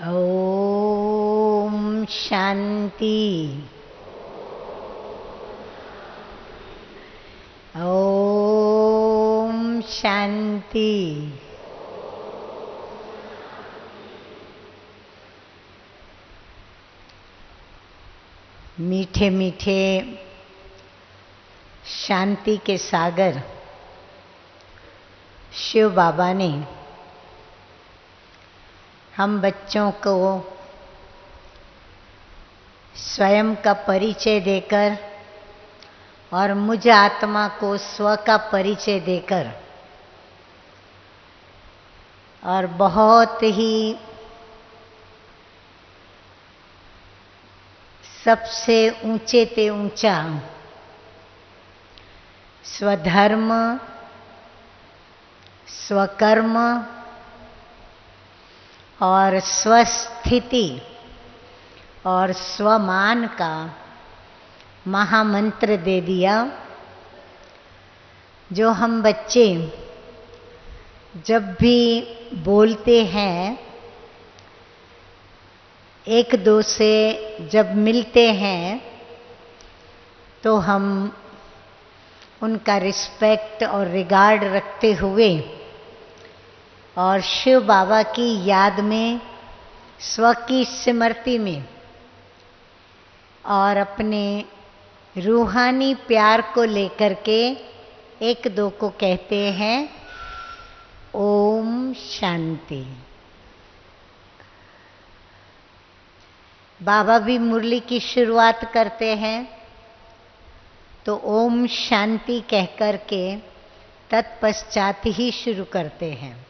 ओम शांति। ओम शांति। मीठे मीठे शांति के सागर शिव बाबा ने हम बच्चों को स्वयं का परिचय देकर और मुझ आत्मा को स्व का परिचय देकर और बहुत ही सबसे ऊंचे ते ऊंचा स्वधर्म, स्वकर्म और स्वस्थिति और स्वमान का महामंत्र दे दिया, जो हम बच्चे जब भी बोलते हैं, एक दो से जब मिलते हैं तो हम उनका रिस्पेक्ट और रिगार्ड रखते हुए और शिव बाबा की याद में, स्व की स्मृति में और अपने रूहानी प्यार को लेकर के एक दो को कहते हैं ओम शांति। बाबा भी मुरली की शुरुआत करते हैं तो ओम शांति कह कर के तत्पश्चात ही शुरू करते हैं,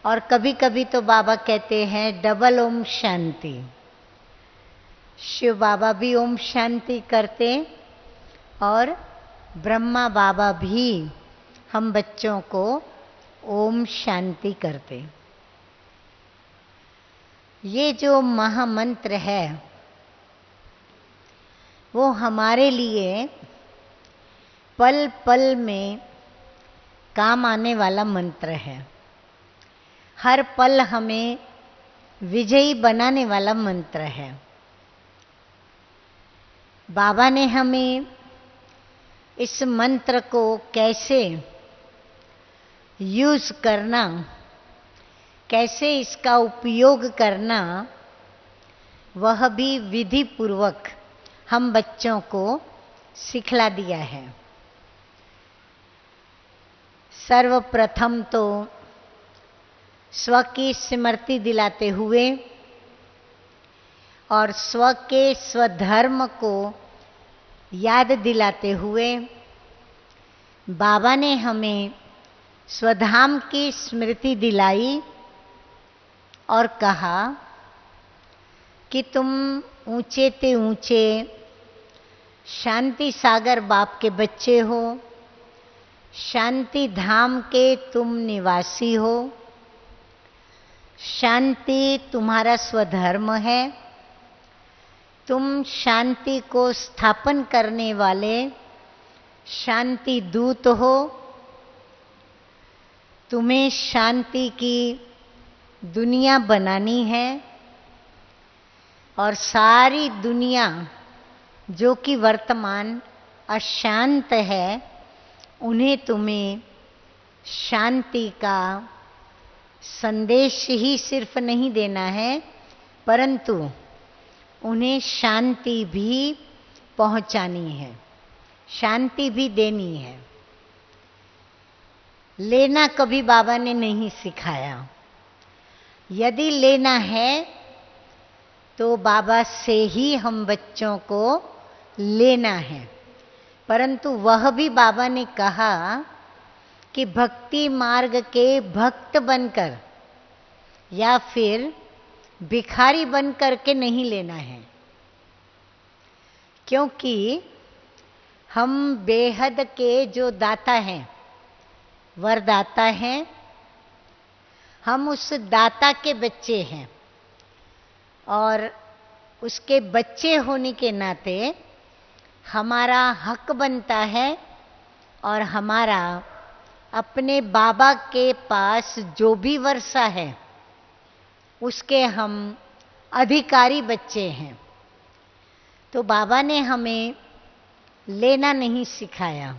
और कभी कभी तो बाबा कहते हैं डबल ओम शांति। शिव बाबा भी ओम शांति करते और ब्रह्मा बाबा भी हम बच्चों को ओम शांति करते। ये जो महामंत्र है वो हमारे लिए पल पल में काम आने वाला मंत्र है, हर पल हमें विजयी बनाने वाला मंत्र है। बाबा ने हमें इस मंत्र को कैसे यूज करना, कैसे इसका उपयोग करना, वह भी विधि पूर्वक हम बच्चों को सिखला दिया है। सर्वप्रथम तो स्व की स्मृति दिलाते हुए और स्व के स्वधर्म को याद दिलाते हुए बाबा ने हमें स्वधाम की स्मृति दिलाई और कहा कि तुम ऊंचे ते ऊंचे शांति सागर बाप के बच्चे हो, शांति धाम के तुम निवासी हो, शांति तुम्हारा स्वधर्म है, तुम शांति को स्थापन करने वाले शांति दूत हो, तुम्हें शांति की दुनिया बनानी है और सारी दुनिया जो कि वर्तमान अशांत है, उन्हें तुम्हें शांति का संदेश ही सिर्फ नहीं देना है, परंतु उन्हें शांति भी पहुंचानी है, शांति भी देनी है। लेना कभी बाबा ने नहीं सिखाया। यदि लेना है तो बाबा से ही हम बच्चों को लेना है, परंतु वह भी बाबा ने कहा कि भक्ति मार्ग के भक्त बनकर या फिर भिखारी बनकर के नहीं लेना है, क्योंकि हम बेहद के जो दाता हैं, वरदाता हैं, हम उस दाता के बच्चे हैं और उसके बच्चे होने के नाते हमारा हक बनता है और हमारा अपने बाबा के पास जो भी वर्षा है उसके हम अधिकारी बच्चे हैं। तो बाबा ने हमें लेना नहीं सिखाया,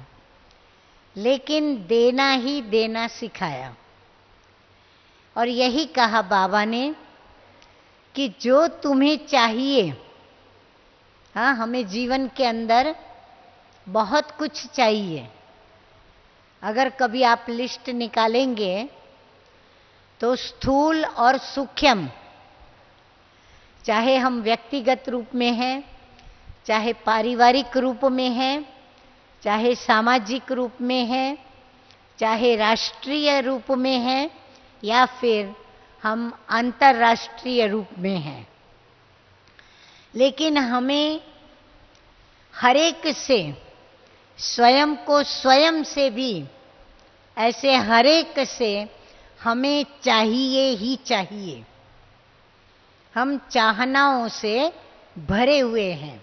लेकिन देना ही देना सिखाया। और यही कहा बाबा ने कि जो तुम्हें चाहिए, हाँ, हमें जीवन के अंदर बहुत कुछ चाहिए। अगर कभी आप लिस्ट निकालेंगे तो स्थूल और सूक्ष्म, चाहे हम व्यक्तिगत रूप में हैं, चाहे पारिवारिक रूप में हैं, चाहे सामाजिक रूप में हैं, चाहे राष्ट्रीय रूप में हैं, या फिर हम अंतर्राष्ट्रीय रूप में हैं, लेकिन हमें हरेक से, स्वयं को स्वयं से भी, ऐसे हरेक से हमें चाहिए ही चाहिए। हम चाहनाओं से भरे हुए हैं।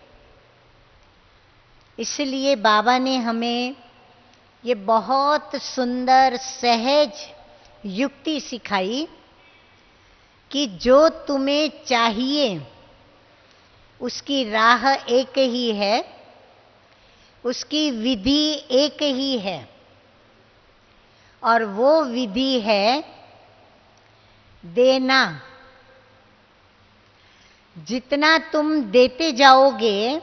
इसलिए बाबा ने हमें ये बहुत सुंदर सहज युक्ति सिखाई कि जो तुम्हें चाहिए उसकी राह एक ही है, उसकी विधि एक ही है, और वो विधि है देना। जितना तुम देते जाओगे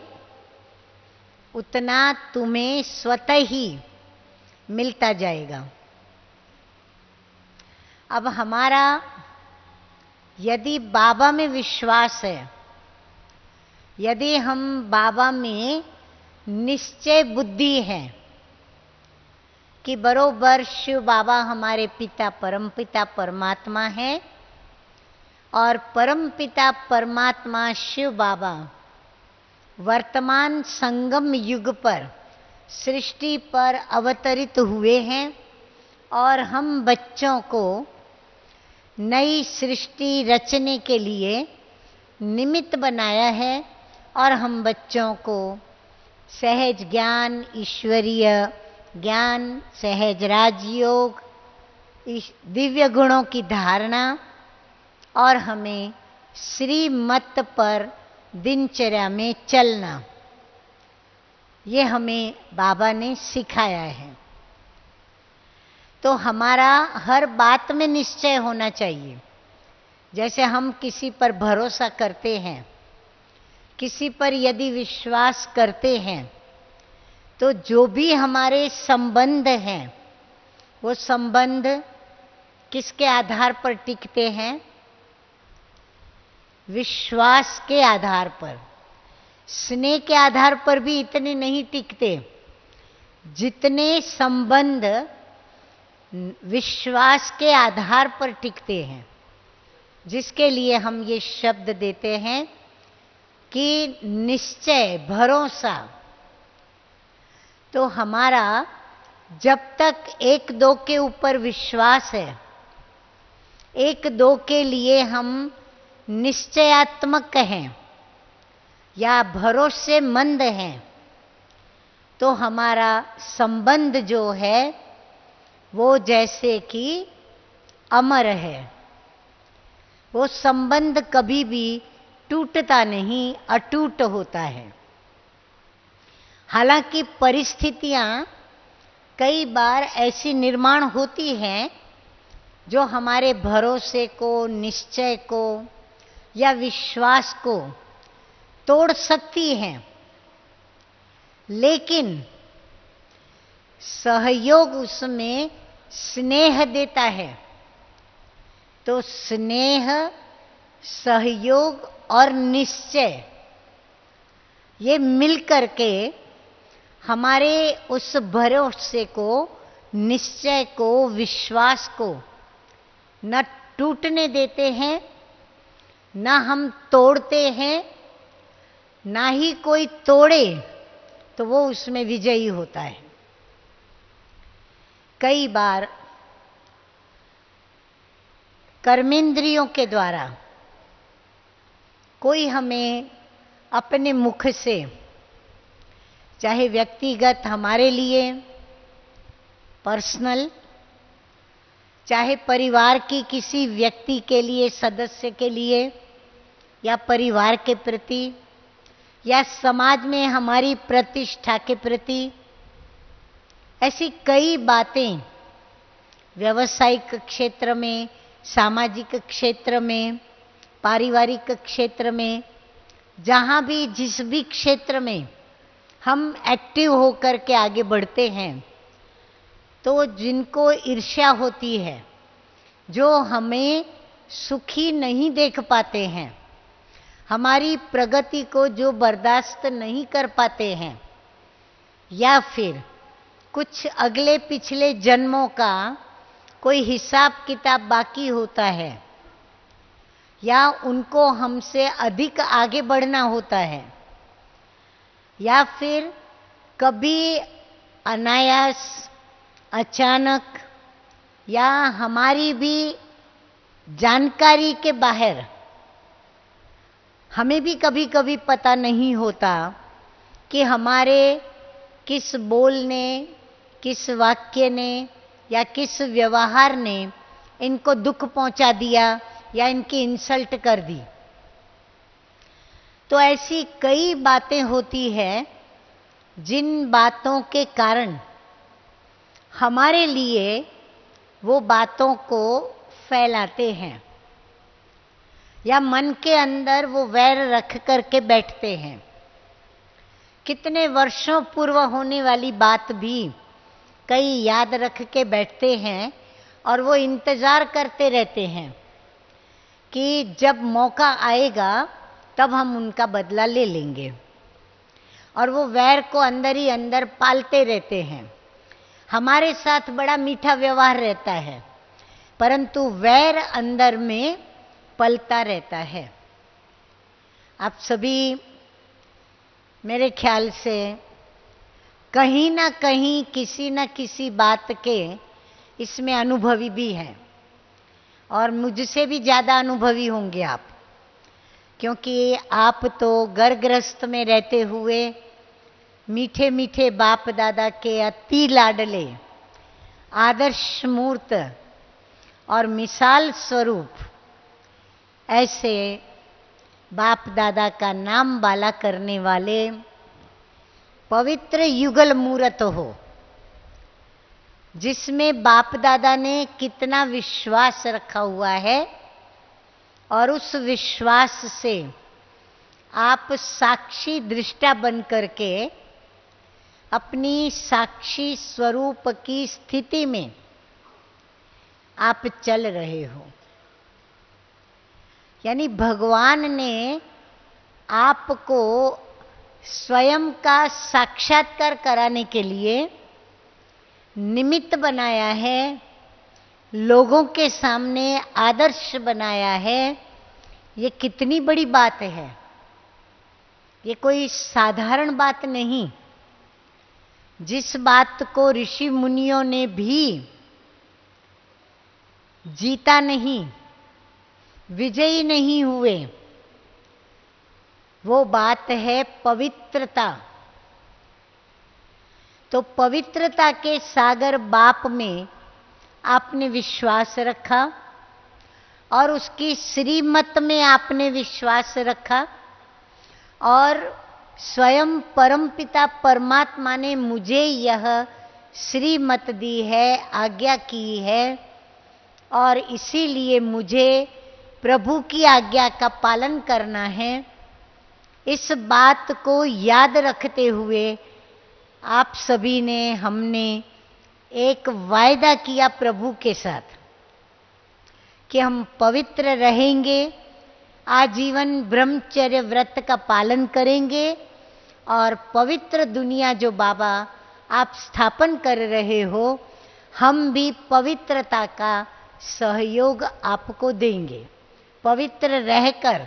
उतना तुम्हें स्वतः ही मिलता जाएगा। अब हमारा यदि बाबा में विश्वास है, यदि हम बाबा में निश्चय बुद्धि है कि बरोबर शिव बाबा हमारे पिता परमपिता परमात्मा है, और परमपिता परमात्मा शिव बाबा वर्तमान संगम युग पर सृष्टि पर अवतरित हुए हैं, और हम बच्चों को नई सृष्टि रचने के लिए निमित्त बनाया है, और हम बच्चों को सहज ज्ञान, ईश्वरीय ज्ञान, सहज राजयोग, दिव्य गुणों की धारणा, और हमें श्रीमत पर दिनचर्या में चलना, ये हमें बाबा ने सिखाया है। तो हमारा हर बात में निश्चय होना चाहिए। जैसे हम किसी पर भरोसा करते हैं, किसी पर यदि विश्वास करते हैं, तो जो भी हमारे संबंध हैं, वो संबंध किसके आधार पर टिकते हैं? विश्वास के आधार पर। स्नेह के आधार पर भी इतने नहीं टिकते जितने संबंध विश्वास के आधार पर टिकते हैं, जिसके लिए हम ये शब्द देते हैं कि निश्चय, भरोसा। तो हमारा जब तक एक दो के ऊपर विश्वास है, एक दो के लिए हम निश्चयात्मक हैं या भरोसेमंद हैं, तो हमारा संबंध जो है वो जैसे कि अमर है। वो संबंध कभी भी टूटता नहीं, अटूट होता है। हालांकि परिस्थितियां कई बार ऐसी निर्माण होती हैं जो हमारे भरोसे को, निश्चय को या विश्वास को तोड़ सकती हैं, लेकिन सहयोग उसमें स्नेह देता है। तो स्नेह, सहयोग और निश्चय, ये मिलकर के हमारे उस भरोसे को, निश्चय को, विश्वास को न टूटने देते हैं, न हम तोड़ते हैं, ना ही कोई तोड़े तो वो उसमें विजयी होता है। कई बार कर्मेंद्रियों के द्वारा कोई हमें अपने मुख से, चाहे व्यक्तिगत हमारे लिए पर्सनल, चाहे परिवार की किसी व्यक्ति के लिए, सदस्य के लिए, या परिवार के प्रति, या समाज में हमारी प्रतिष्ठा के प्रति, ऐसी कई बातें व्यावसायिक क्षेत्र में, सामाजिक क्षेत्र में, पारिवारिक क्षेत्र में, जहाँ भी जिस भी क्षेत्र में हम एक्टिव होकर के आगे बढ़ते हैं, तो जिनको ईर्ष्या होती है, जो हमें सुखी नहीं देख पाते हैं, हमारी प्रगति को जो बर्दाश्त नहीं कर पाते हैं, या फिर कुछ अगले पिछले जन्मों का कोई हिसाब किताब बाकी होता है, या उनको हमसे अधिक आगे बढ़ना होता है, या फिर कभी अनायास, अचानक, या हमारी भी जानकारी के बाहर, हमें भी कभी कभी पता नहीं होता कि हमारे किस बोल ने, किस वाक्य ने, या किस व्यवहार ने इनको दुख पहुंचा दिया या इनकी इंसल्ट कर दी। तो ऐसी कई बातें होती है जिन बातों के कारण हमारे लिए वो बातों को फैलाते हैं, या मन के अंदर वो वैर रख करके बैठते हैं। कितने वर्षों पूर्व होने वाली बात भी कई याद रख के बैठते हैं, और वो इंतजार करते रहते हैं कि जब मौका आएगा तब हम उनका बदला ले लेंगे, और वो वैर को अंदर ही अंदर पालते रहते हैं। हमारे साथ बड़ा मीठा व्यवहार रहता है, परंतु वैर अंदर में पलता रहता है। आप सभी मेरे ख्याल से कहीं ना कहीं किसी न किसी बात के इसमें अनुभवी भी हैं, और मुझसे भी ज़्यादा अनुभवी होंगे आप, क्योंकि आप तो घर गृहस्थ में रहते हुए मीठे मीठे बाप दादा के अति लाडले, आदर्श मूर्त और मिसाल स्वरूप ऐसे बाप दादा का नाम बाला करने वाले पवित्र युगल मूर्त हो, जिसमें बाप दादा ने कितना विश्वास रखा हुआ है, और उस विश्वास से आप साक्षी दृष्टा बन करके अपनी साक्षी स्वरूप की स्थिति में आप चल रहे हो। यानी भगवान ने आपको स्वयं का साक्षात्कार कराने के लिए निमित्त बनाया है, लोगों के सामने आदर्श बनाया है। ये कितनी बड़ी बात है, ये कोई साधारण बात नहीं। जिस बात को ऋषि मुनियों ने भी जीता नहीं, विजयी नहीं हुए, वो बात है पवित्रता। तो पवित्रता के सागर बाप में आपने विश्वास रखा, और उसकी श्रीमत में आपने विश्वास रखा, और स्वयं परमपिता परमात्मा ने मुझे यह श्रीमत दी है, आज्ञा की है, और इसीलिए मुझे प्रभु की आज्ञा का पालन करना है। इस बात को याद रखते हुए आप सभी ने, हमने एक वायदा किया प्रभु के साथ कि हम पवित्र रहेंगे, आजीवन ब्रह्मचर्य व्रत का पालन करेंगे, और पवित्र दुनिया जो बाबा आप स्थापन कर रहे हो, हम भी पवित्रता का सहयोग आपको देंगे, पवित्र रहकर।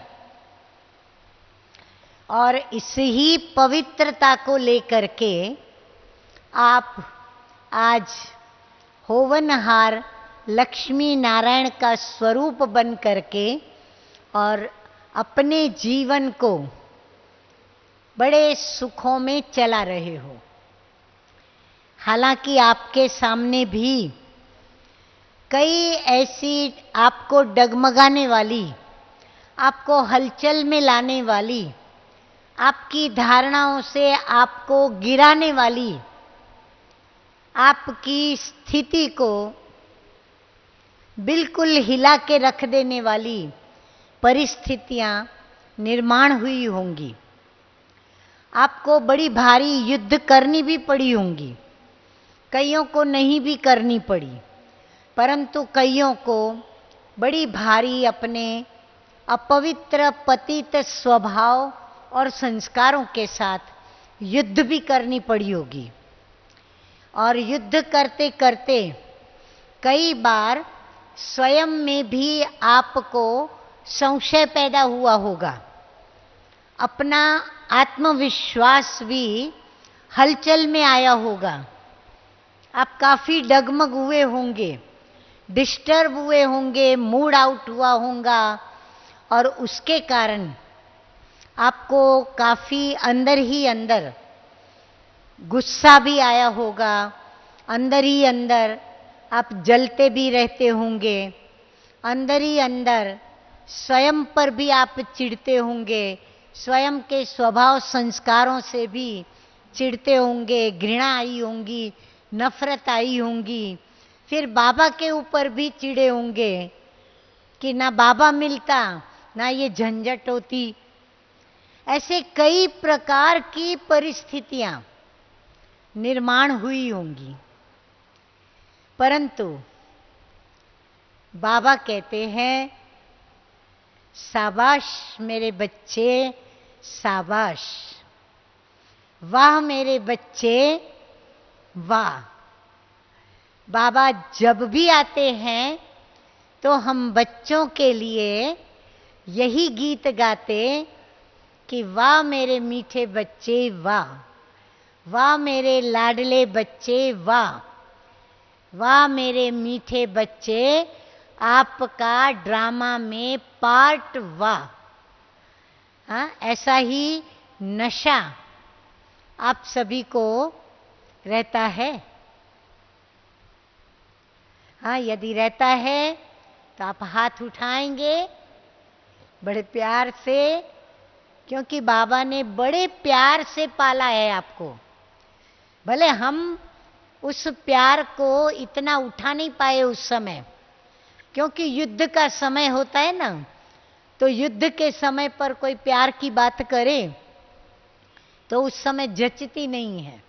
और इस ही पवित्रता को लेकर के आप आज होवनहार लक्ष्मी नारायण का स्वरूप बन करके और अपने जीवन को बड़े सुखों में चला रहे हो। हालांकि आपके सामने भी कई ऐसी आपको डगमगाने वाली, आपको हलचल में लाने वाली, आपकी धारणाओं से आपको गिराने वाली, आपकी स्थिति को बिल्कुल हिला के रख देने वाली परिस्थितियां निर्माण हुई होंगी। आपको बड़ी भारी युद्ध करनी भी पड़ी होंगी, कईयों को नहीं भी करनी पड़ी, परंतु कईयों को बड़ी भारी अपने अपवित्र पतित स्वभाव और संस्कारों के साथ युद्ध भी करनी पड़ी होगी। और युद्ध करते करते कई बार स्वयं में भी आपको संशय पैदा हुआ होगा, अपना आत्मविश्वास भी हलचल में आया होगा, आप काफी डगमग हुए होंगे, डिस्टर्ब हुए होंगे, मूड आउट हुआ होगा, और उसके कारण आपको काफी अंदर ही अंदर गुस्सा भी आया होगा, अंदर ही अंदर आप जलते भी रहते होंगे, अंदर ही अंदर स्वयं पर भी आप चिढ़ते होंगे, स्वयं के स्वभाव संस्कारों से भी चिढ़ते होंगे, घृणा आई होंगी, नफरत आई होंगी, फिर बाबा के ऊपर भी चिढ़े होंगे कि ना बाबा मिलता ना ये झंझट होती। ऐसे कई प्रकार की परिस्थितियां निर्माण हुई होंगी, परंतु बाबा कहते हैं शाबाश मेरे बच्चे, शाबाश, वाह मेरे बच्चे वाह। बाबा जब भी आते हैं तो हम बच्चों के लिए यही गीत गाते कि वाह मेरे मीठे बच्चे वाह, वाह मेरे लाडले बच्चे वाह, वाह मेरे मीठे बच्चे आपका ड्रामा में पार्ट वाह। हाँ, ऐसा ही नशा आप सभी को रहता है। हाँ, यदि रहता है तो आप हाथ उठाएंगे बड़े प्यार से, क्योंकि बाबा ने बड़े प्यार से पाला है आपको। भले हम उस प्यार को इतना उठा नहीं पाए उस समय, क्योंकि युद्ध का समय होता है ना, तो युद्ध के समय पर कोई प्यार की बात करे तो उस समय जचती नहीं है।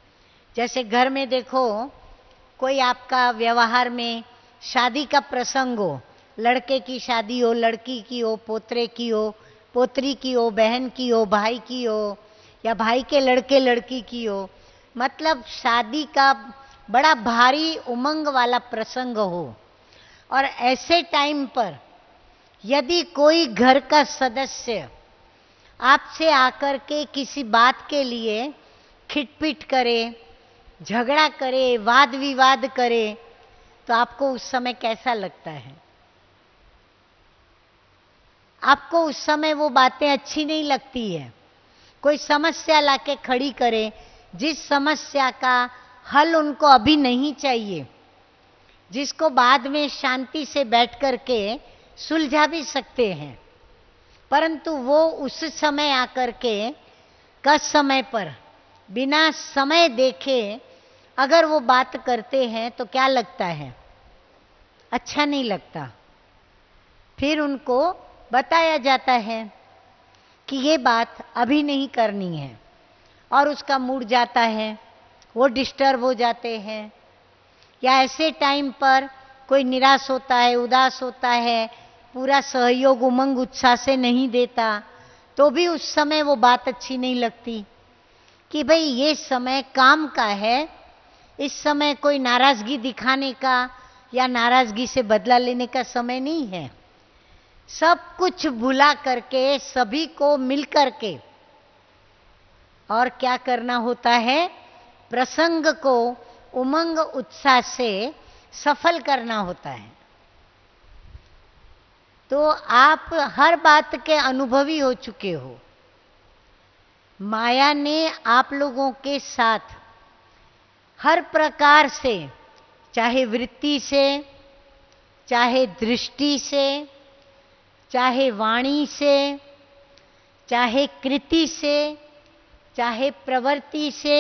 जैसे घर में देखो, कोई आपका व्यवहार में शादी का प्रसंग हो, लड़के की शादी हो, लड़की की हो, पोतरे की हो, पोतरी की हो, बहन की हो, भाई की हो, या भाई के लड़के लड़की की हो, मतलब शादी का बड़ा भारी उमंग वाला प्रसंग हो, और ऐसे टाइम पर यदि कोई घर का सदस्य आपसे आकर के किसी बात के लिए खिटपिट करे, झगड़ा करे, वाद विवाद करे, तो आपको उस समय कैसा लगता है? आपको उस समय वो बातें अच्छी नहीं लगती है। कोई समस्या लाके खड़ी करे, जिस समस्या का हल उनको अभी नहीं चाहिए, जिसको बाद में शांति से बैठ करके सुलझा भी सकते हैं, परंतु वो उस समय आकर के कस समय पर बिना समय देखे अगर वो बात करते हैं तो क्या लगता है? अच्छा नहीं लगता। फिर उनको बताया जाता है कि ये बात अभी नहीं करनी है, और उसका मूड जाता है, वो डिस्टर्ब हो जाते हैं। या ऐसे टाइम पर कोई निराश होता है, उदास होता है, पूरा सहयोग उमंग उत्साह से नहीं देता, तो भी उस समय वो बात अच्छी नहीं लगती कि भाई ये समय काम का है, इस समय कोई नाराजगी दिखाने का या नाराजगी से बदला लेने का समय नहीं है। सब कुछ भुला करके सभी को मिल करके और क्या करना होता है? प्रसंग को उमंग उत्साह से सफल करना होता है। तो आप हर बात के अनुभवी हो चुके हो। माया ने आप लोगों के साथ हर प्रकार से, चाहे वृत्ति से, चाहे दृष्टि से, चाहे वाणी से, चाहे कृति से, चाहे प्रवृत्ति से,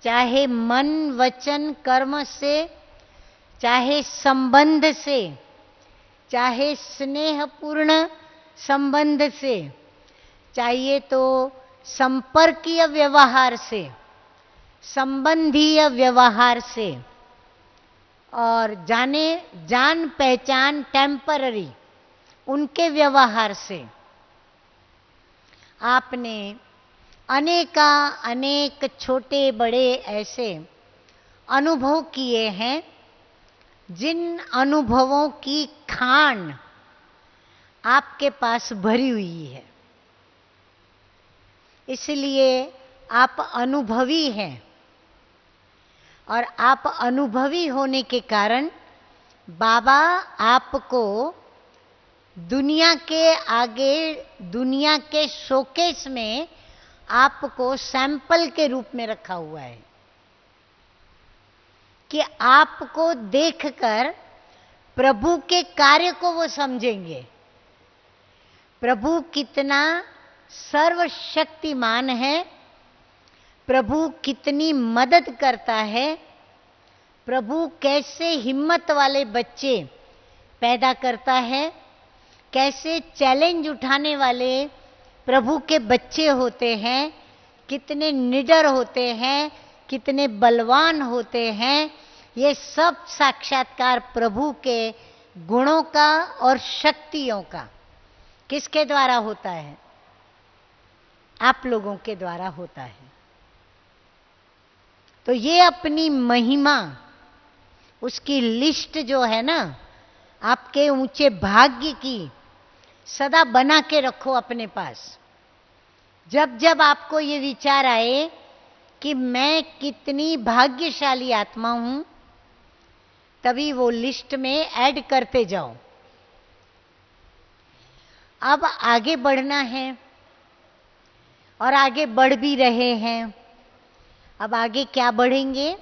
चाहे मन वचन कर्म से, चाहे संबंध से, चाहे स्नेहपूर्ण संबंध से, चाहिए तो संपर्कीय व्यवहार से, संबंधीय व्यवहार से, और जान पहचान टेम्पररी उनके व्यवहार से आपने अनेक छोटे बड़े ऐसे अनुभव किए हैं, जिन अनुभवों की खान आपके पास भरी हुई है। इसलिए आप अनुभवी हैं, और आप अनुभवी होने के कारण बाबा आपको दुनिया के आगे, दुनिया के शोकेस में आपको सैंपल के रूप में रखा हुआ है कि आपको देखकर प्रभु के कार्य को वो समझेंगे। प्रभु कितना सर्वशक्तिमान है, प्रभु कितनी मदद करता है, प्रभु कैसे हिम्मत वाले बच्चे पैदा करता है, कैसे चैलेंज उठाने वाले प्रभु के बच्चे होते हैं, कितने निडर होते हैं, कितने बलवान होते हैं। ये सब साक्षात्कार प्रभु के गुणों का और शक्तियों का किसके द्वारा होता है? आप लोगों के द्वारा होता है। तो ये अपनी महिमा, उसकी लिस्ट जो है ना, आपके ऊंचे भाग्य की सदा बना के रखो अपने पास। जब जब आपको ये विचार आए कि मैं कितनी भाग्यशाली आत्मा हूं, तभी वो लिस्ट में ऐड करते जाओ। अब आगे बढ़ना है, और आगे बढ़ भी रहे हैं। अब आगे क्या बढ़ेंगे?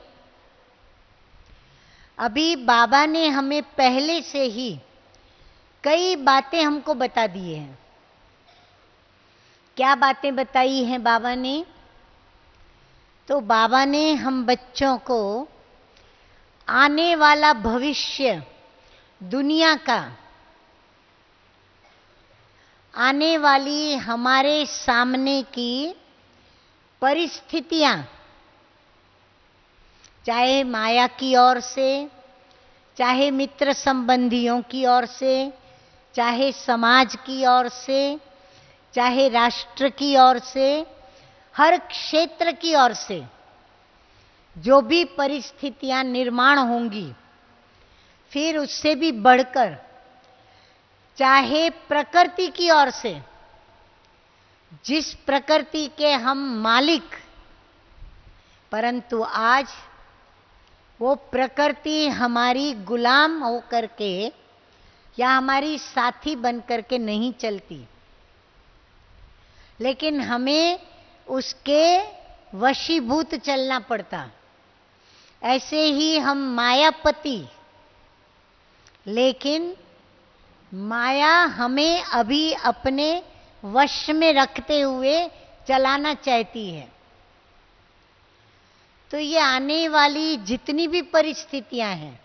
अभी बाबा ने हमें पहले से ही कई बातें हमको बता दी हैं। क्या बातें बताई हैं बाबा ने? तो बाबा ने हम बच्चों को आने वाला भविष्य दुनिया का, आने वाली हमारे सामने की परिस्थितियां, चाहे माया की ओर से, चाहे मित्र संबंधियों की ओर से, चाहे समाज की ओर से, चाहे राष्ट्र की ओर से, हर क्षेत्र की ओर से जो भी परिस्थितियां निर्माण होंगी, फिर उससे भी बढ़कर चाहे प्रकृति की ओर से, जिस प्रकृति के हम मालिक, परंतु आज वो प्रकृति हमारी गुलाम होकर के या हमारी साथी बनकर के नहीं चलती, लेकिन हमें उसके वशीभूत चलना पड़ता। ऐसे ही हम मायापति, लेकिन माया हमें अभी अपने वश में रखते हुए चलाना चाहती है। तो ये आने वाली जितनी भी परिस्थितियां हैं,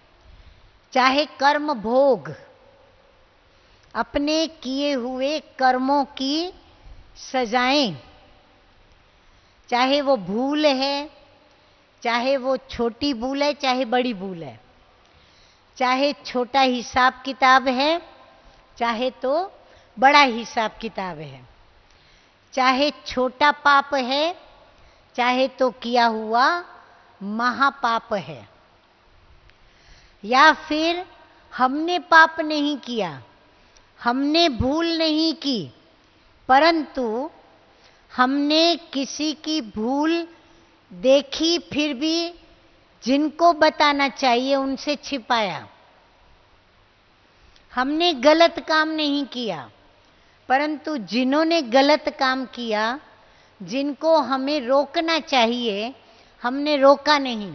चाहे कर्म भोग, अपने किए हुए कर्मों की सजाएं, चाहे वो भूल है, चाहे वो छोटी भूल है, चाहे बड़ी भूल है, चाहे छोटा हिसाब किताब है, चाहे तो बड़ा हिसाब किताब है, चाहे छोटा पाप है, चाहे तो किया हुआ महापाप है, या फिर हमने पाप नहीं किया, हमने भूल नहीं की, परंतु हमने किसी की भूल देखी, फिर भी जिनको बताना चाहिए उनसे छिपाया। हमने गलत काम नहीं किया, परंतु जिन्होंने गलत काम किया, जिनको हमें रोकना चाहिए, हमने रोका नहीं।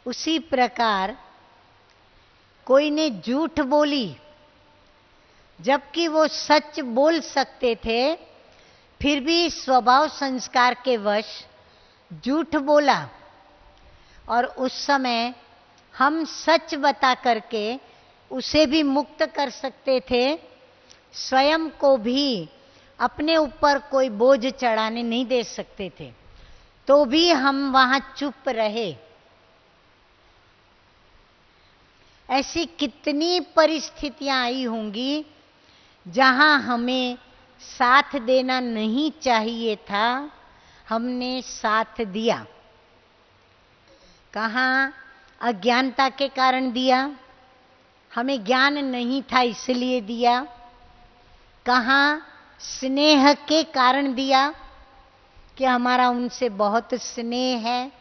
उसी प्रकार कोई ने झूठ बोली, जबकि वो सच बोल सकते थे, फिर भी स्वभाव संस्कार के वश झूठ बोला, और उस समय हम सच बता करके उसे भी मुक्त कर सकते थे, स्वयं को भी अपने ऊपर कोई बोझ चढ़ाने नहीं दे सकते थे, तो भी हम वहां चुप रहे। ऐसी कितनी परिस्थितियां आई होंगी जहां हमें साथ देना नहीं चाहिए था, हमने साथ दिया। कहाँ अज्ञानता के कारण दिया, हमें ज्ञान नहीं था इसलिए दिया। कहाँ स्नेह के कारण दिया कि हमारा उनसे बहुत स्नेह है।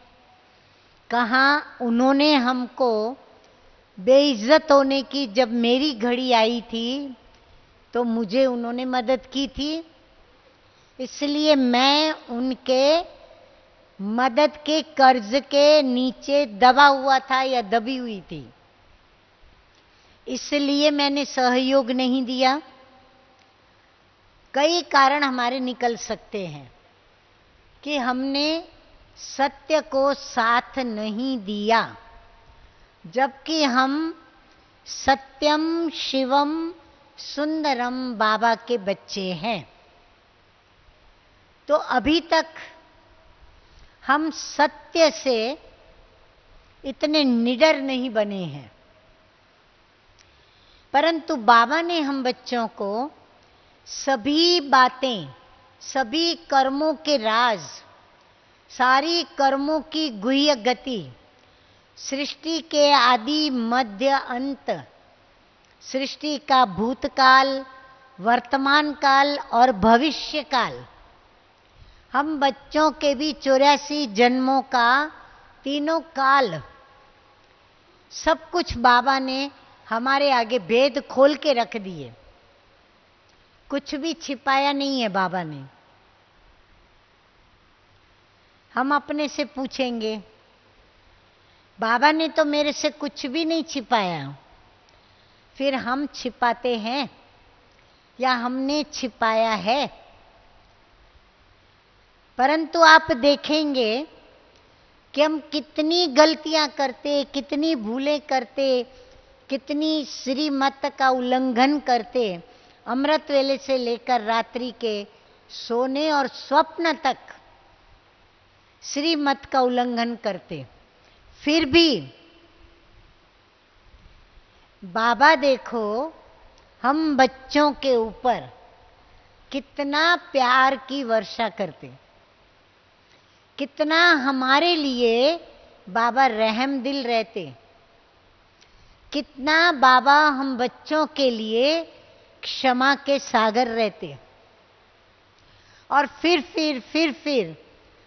कहाँ उन्होंने हमको बेइज्जत होने की, जब मेरी घड़ी आई थी तो मुझे उन्होंने मदद की थी, इसलिए मैं उनके मदद के कर्ज के नीचे दबा हुआ था या दबी हुई थी, इसलिए मैंने सहयोग नहीं दिया। कई कारण हमारे निकल सकते हैं कि हमने सत्य को साथ नहीं दिया, जबकि हम सत्यम शिवम सुंदरम बाबा के बच्चे हैं। तो अभी तक हम सत्य से इतने निडर नहीं बने हैं, परंतु बाबा ने हम बच्चों को सभी बातें, सभी कर्मों के राज, सारी कर्मों की गुह्य गति, सृष्टि के आदि मध्य अंत, सृष्टि का भूतकाल, वर्तमान काल और भविष्य काल, हम बच्चों के भी 84 जन्मों का तीनों काल, सब कुछ बाबा ने हमारे आगे भेद खोल के रख दिए। कुछ भी छिपाया नहीं है बाबा ने। हम अपने से पूछेंगे, बाबा ने तो मेरे से कुछ भी नहीं छिपाया, फिर हम छिपाते हैं या हमने छिपाया है? परंतु आप देखेंगे कि हम कितनी गलतियां करते, कितनी भूलें करते, कितनी श्रीमत का उल्लंघन करते, अमृत वेले से लेकर रात्रि के सोने और स्वप्न तक श्रीमत का उल्लंघन करते। फिर भी बाबा देखो हम बच्चों के ऊपर कितना प्यार की वर्षा करते, कितना हमारे लिए बाबा रहम दिल रहते, कितना बाबा हम बच्चों के लिए क्षमा के सागर रहते, और फिर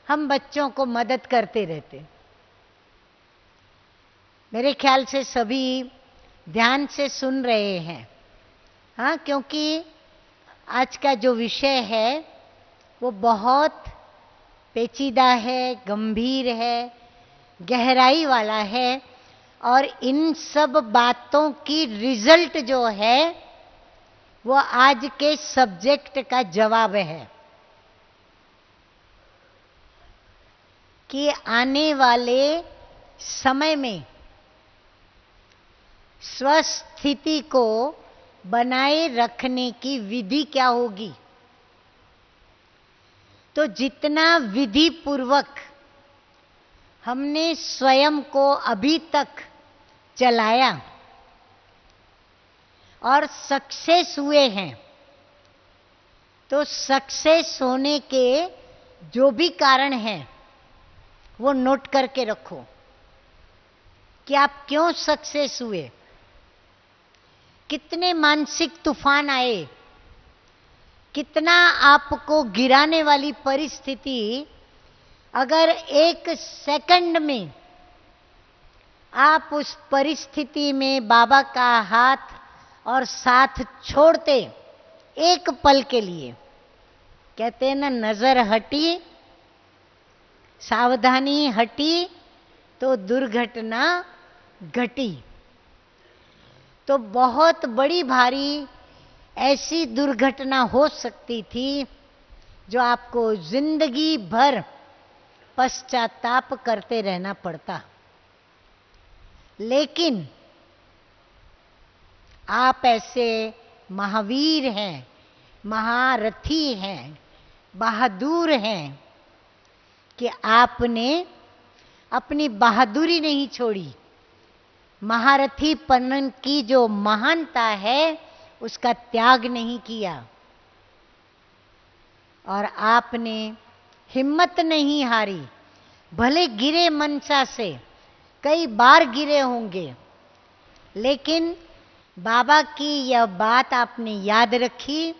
हम बच्चों को मदद करते रहते। मेरे ख्याल से सभी ध्यान से सुन रहे हैं, हाँ, क्योंकि आज का जो विषय है वो बहुत पेचीदा है, गंभीर है, गहराई वाला है, और इन सब बातों की रिजल्ट जो है वो आज के सब्जेक्ट का जवाब है कि आने वाले समय में स्वस्थिति को बनाए रखने की विधि क्या होगी। तो जितना विधि पूर्वक हमने स्वयं को अभी तक चलाया और सक्सेस हुए हैं, तो सक्सेस होने के जो भी कारण हैं वो नोट करके रखो कि आप क्यों सक्सेस हुए, कितने मानसिक तूफान आए, कितना आपको गिराने वाली परिस्थिति, अगर एक सेकंड में आप उस परिस्थिति में बाबा का हाथ और साथ छोड़ते, एक पल के लिए, कहते हैं ना, नजर हटी, सावधानी हटी तो दुर्घटना घटी। तो बहुत बड़ी भारी ऐसी दुर्घटना हो सकती थी जो आपको जिंदगी भर पश्चाताप करते रहना पड़ता। लेकिन आप ऐसे महावीर हैं, महारथी हैं, बहादुर हैं कि आपने अपनी बहादुरी नहीं छोड़ी। महारथीपन की जो महानता है उसका त्याग नहीं किया, और आपने हिम्मत नहीं हारी। भले गिरे मनसा से, कई बार गिरे होंगे, लेकिन बाबा की यह बात आपने याद रखी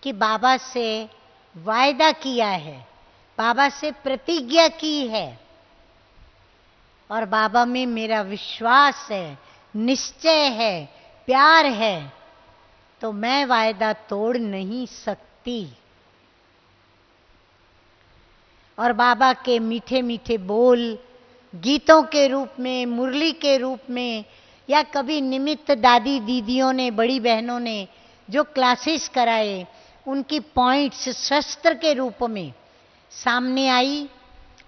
कि बाबा से वायदा किया है, बाबा से प्रतिज्ञा की है, और बाबा में मेरा विश्वास है, निश्चय है, प्यार है, तो मैं वायदा तोड़ नहीं सकती। और बाबा के मीठे मीठे बोल गीतों के रूप में, मुरली के रूप में, या कभी निमित्त दादी दीदियों ने, बड़ी बहनों ने जो क्लासेस कराए, उनकी पॉइंट्स शस्त्र के रूप में सामने आई,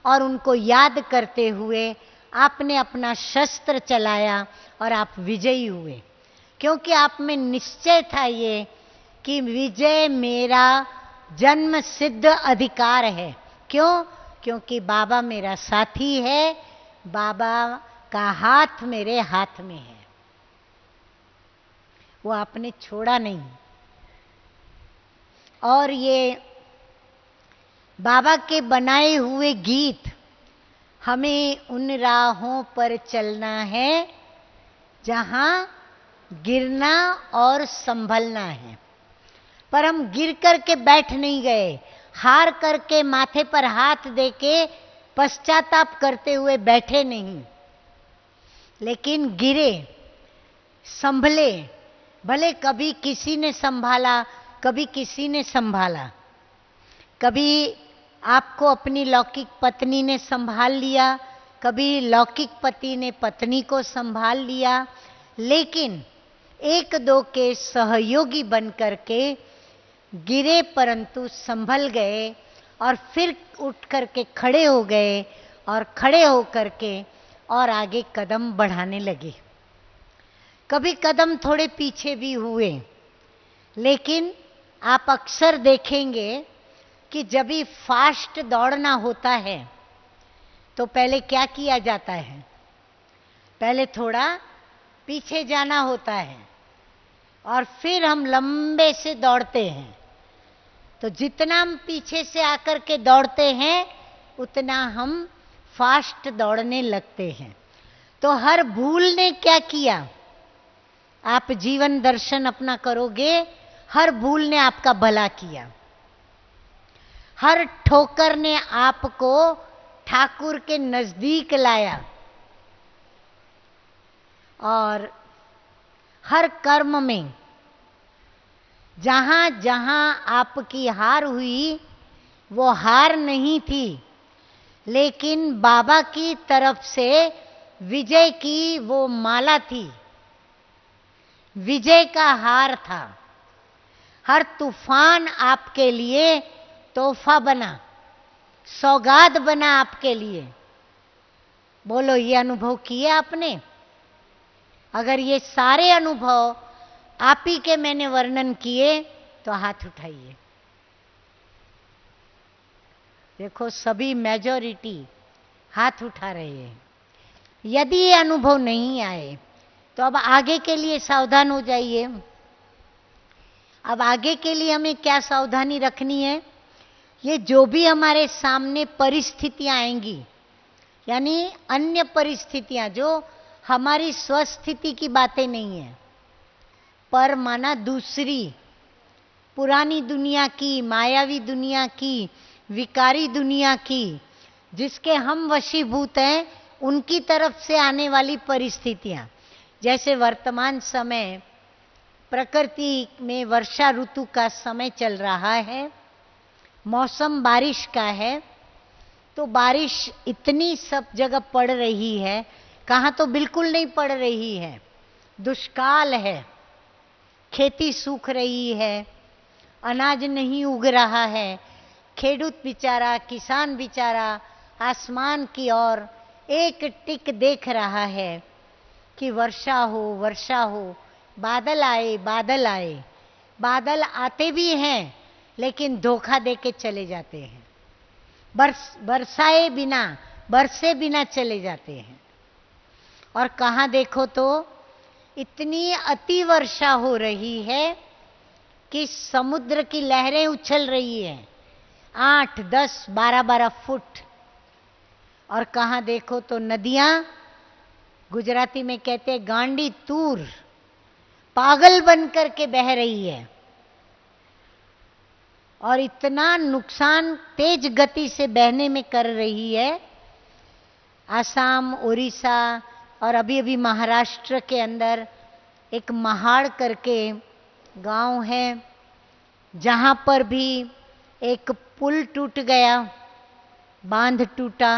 और उनको याद करते हुए आपने अपना शस्त्र चलाया और आप विजयी हुए। क्योंकि आप में निश्चय था ये कि विजय मेरा जन्म सिद्ध अधिकार है। क्यों? क्योंकि बाबा मेरा साथी है, बाबा का हाथ मेरे हाथ में है, वो आपने छोड़ा नहीं। और ये बाबा के बनाए हुए गीत, हमें उन राहों पर चलना है जहां गिरना और संभलना है। पर हम गिर करके बैठ नहीं गए, हार करके माथे पर हाथ देके पश्चाताप करते हुए बैठे नहीं, लेकिन गिरे, संभले। भले कभी किसी ने संभाला, कभी किसी ने संभाला, कभी आपको अपनी लौकिक पत्नी ने संभाल लिया, कभी लौकिक पति ने पत्नी को संभाल लिया, लेकिन एक दो के सहयोगी बन करके गिरे परंतु संभल गए, और फिर उठ करके खड़े हो गए, और खड़े हो करके और आगे कदम बढ़ाने लगे। कभी कदम थोड़े पीछे भी हुए, लेकिन आप अक्सर देखेंगे कि जब भी फास्ट दौड़ना होता है तो पहले क्या किया जाता है? पहले थोड़ा पीछे जाना होता है, और फिर हम लंबे से दौड़ते हैं। तो जितना हम पीछे से आकर के दौड़ते हैं, उतना हम फास्ट दौड़ने लगते हैं। तो हर भूल ने क्या किया? आप जीवन दर्शन अपना करोगे, हर भूल ने आपका भला किया। हर ठोकर ने आपको ठाकुर के नजदीक लाया, और हर कर्म में जहां जहां आपकी हार हुई, वो हार नहीं थी, लेकिन बाबा की तरफ से विजय की वो माला थी, विजय का हार था। हर तूफान आपके लिए तोहफा बना, सौगात बना आपके लिए। बोलो, ये अनुभव किए आपने? अगर ये सारे अनुभव आप ही के मैंने वर्णन किए तो हाथ उठाइए। देखो, सभी मेजॉरिटी हाथ उठा रहे हैं। यदि ये अनुभव नहीं आए तो अब आगे के लिए सावधान हो जाइए। अब आगे के लिए हमें क्या सावधानी रखनी है? ये जो भी हमारे सामने परिस्थितियां आएंगी, यानी अन्य परिस्थितियां जो हमारी स्वस्थिति की बातें नहीं है, पर माना दूसरी पुरानी दुनिया की, मायावी दुनिया की, विकारी दुनिया की, जिसके हम वशीभूत हैं, उनकी तरफ से आने वाली परिस्थितियां। जैसे वर्तमान समय प्रकृति में वर्षा ऋतु का समय चल रहा है, मौसम बारिश का है, तो बारिश इतनी सब जगह पड़ रही है, कहाँ तो बिल्कुल नहीं पड़ रही है, दुष्काल है, खेती सूख रही है, अनाज नहीं उग रहा है, खेडूत बेचारा, किसान बेचारा आसमान की ओर एक टिक देख रहा है कि वर्षा हो, वर्षा हो, बादल आए, बादल आए। बादल आते भी हैं लेकिन धोखा देके चले जाते हैं, बरसाए बिना, बरसे बिना चले जाते हैं। और कहाँ देखो तो इतनी अति वर्षा हो रही है कि समुद्र की लहरें उछल रही हैं 8, 10, 12 फुट। और कहाँ देखो तो नदियां, गुजराती में कहते हैं गांडी तूर, पागल बन करके बह रही है। और इतना नुकसान तेज गति से बहने में कर रही है। आसाम, उड़ीसा और अभी अभी महाराष्ट्र के अंदर एक महाड़ करके गांव है, जहां पर भी एक पुल टूट गया, बांध टूटा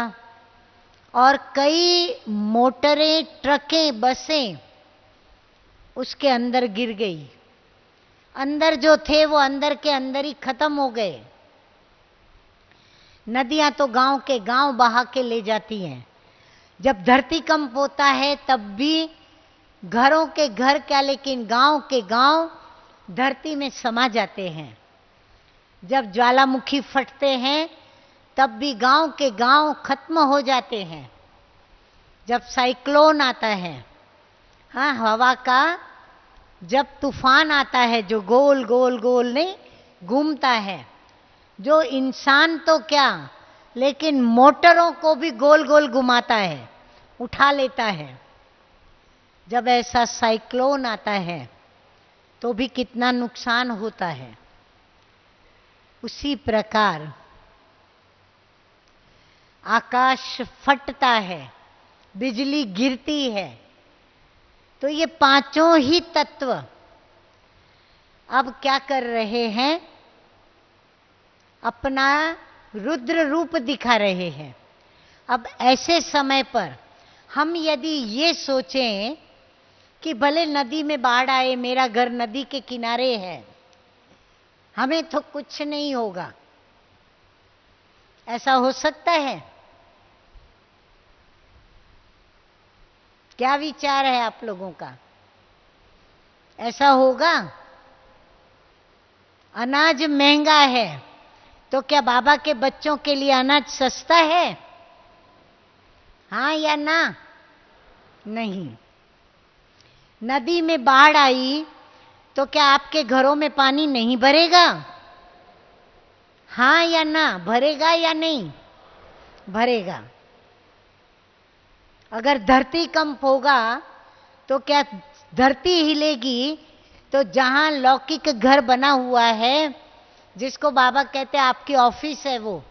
और कई मोटरें, ट्रकें, बसें उसके अंदर गिर गई। अंदर जो थे वो अंदर के अंदर ही खत्म हो गए। नदियां तो गांव के गांव बहा के ले जाती हैं। जब धरतीकंप होता है तब भी घरों के घर क्या, लेकिन गांव के गांव धरती में समा जाते हैं। जब ज्वालामुखी फटते हैं तब भी गांव के गांव खत्म हो जाते हैं। जब साइक्लोन आता है, हाँ, हवा का जब तूफान आता है जो गोल गोल गोल नहीं घूमता है, जो इंसान तो क्या लेकिन मोटरों को भी गोल गोल घुमाता है, उठा लेता है। जब ऐसा साइक्लोन आता है तो भी कितना नुकसान होता है। उसी प्रकार आकाश फटता है, बिजली गिरती है, तो ये पांचों ही तत्व अब क्या कर रहे हैं, अपना रुद्र रूप दिखा रहे हैं। अब ऐसे समय पर हम यदि ये सोचें कि भले नदी में बाढ़ आए, मेरा घर नदी के किनारे है, हमें तो कुछ नहीं होगा, ऐसा हो सकता है? क्या विचार है आप लोगों का? ऐसा होगा? अनाज महंगा है तो क्या बाबा के बच्चों के लिए अनाज सस्ता है? हाँ या ना? नहीं। नदी में बाढ़ आई तो क्या आपके घरों में पानी नहीं भरेगा? हाँ या ना? भरेगा या नहीं? भरेगा। अगर धरती कंप होगा तो क्या धरती हिलेगी? तो जहां लौकिक घर बना हुआ है, जिसको बाबा कहते हैं आपकी ऑफिस है, वो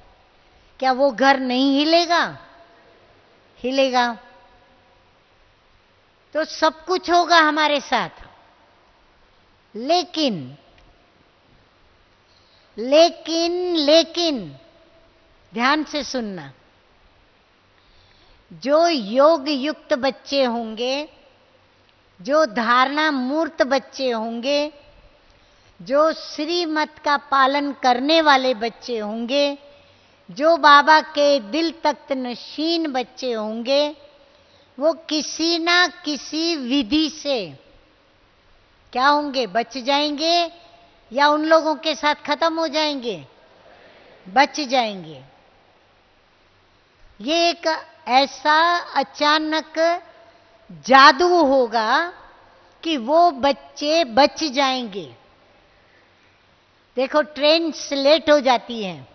क्या वो घर नहीं हिलेगा? हिलेगा। तो सब कुछ होगा हमारे साथ। लेकिन लेकिन लेकिन ध्यान से सुनना, जो योग युक्त बच्चे होंगे, जो धारणा मूर्त बच्चे होंगे, जो श्रीमत का पालन करने वाले बच्चे होंगे, जो बाबा के दिल तख्त नशीन बच्चे होंगे, वो किसी ना किसी विधि से क्या होंगे? बच जाएंगे या उन लोगों के साथ खत्म हो जाएंगे? बच जाएंगे। ये एक ऐसा अचानक जादू होगा कि वो बच्चे बच जाएंगे। देखो, ट्रेन लेट हो जाती है,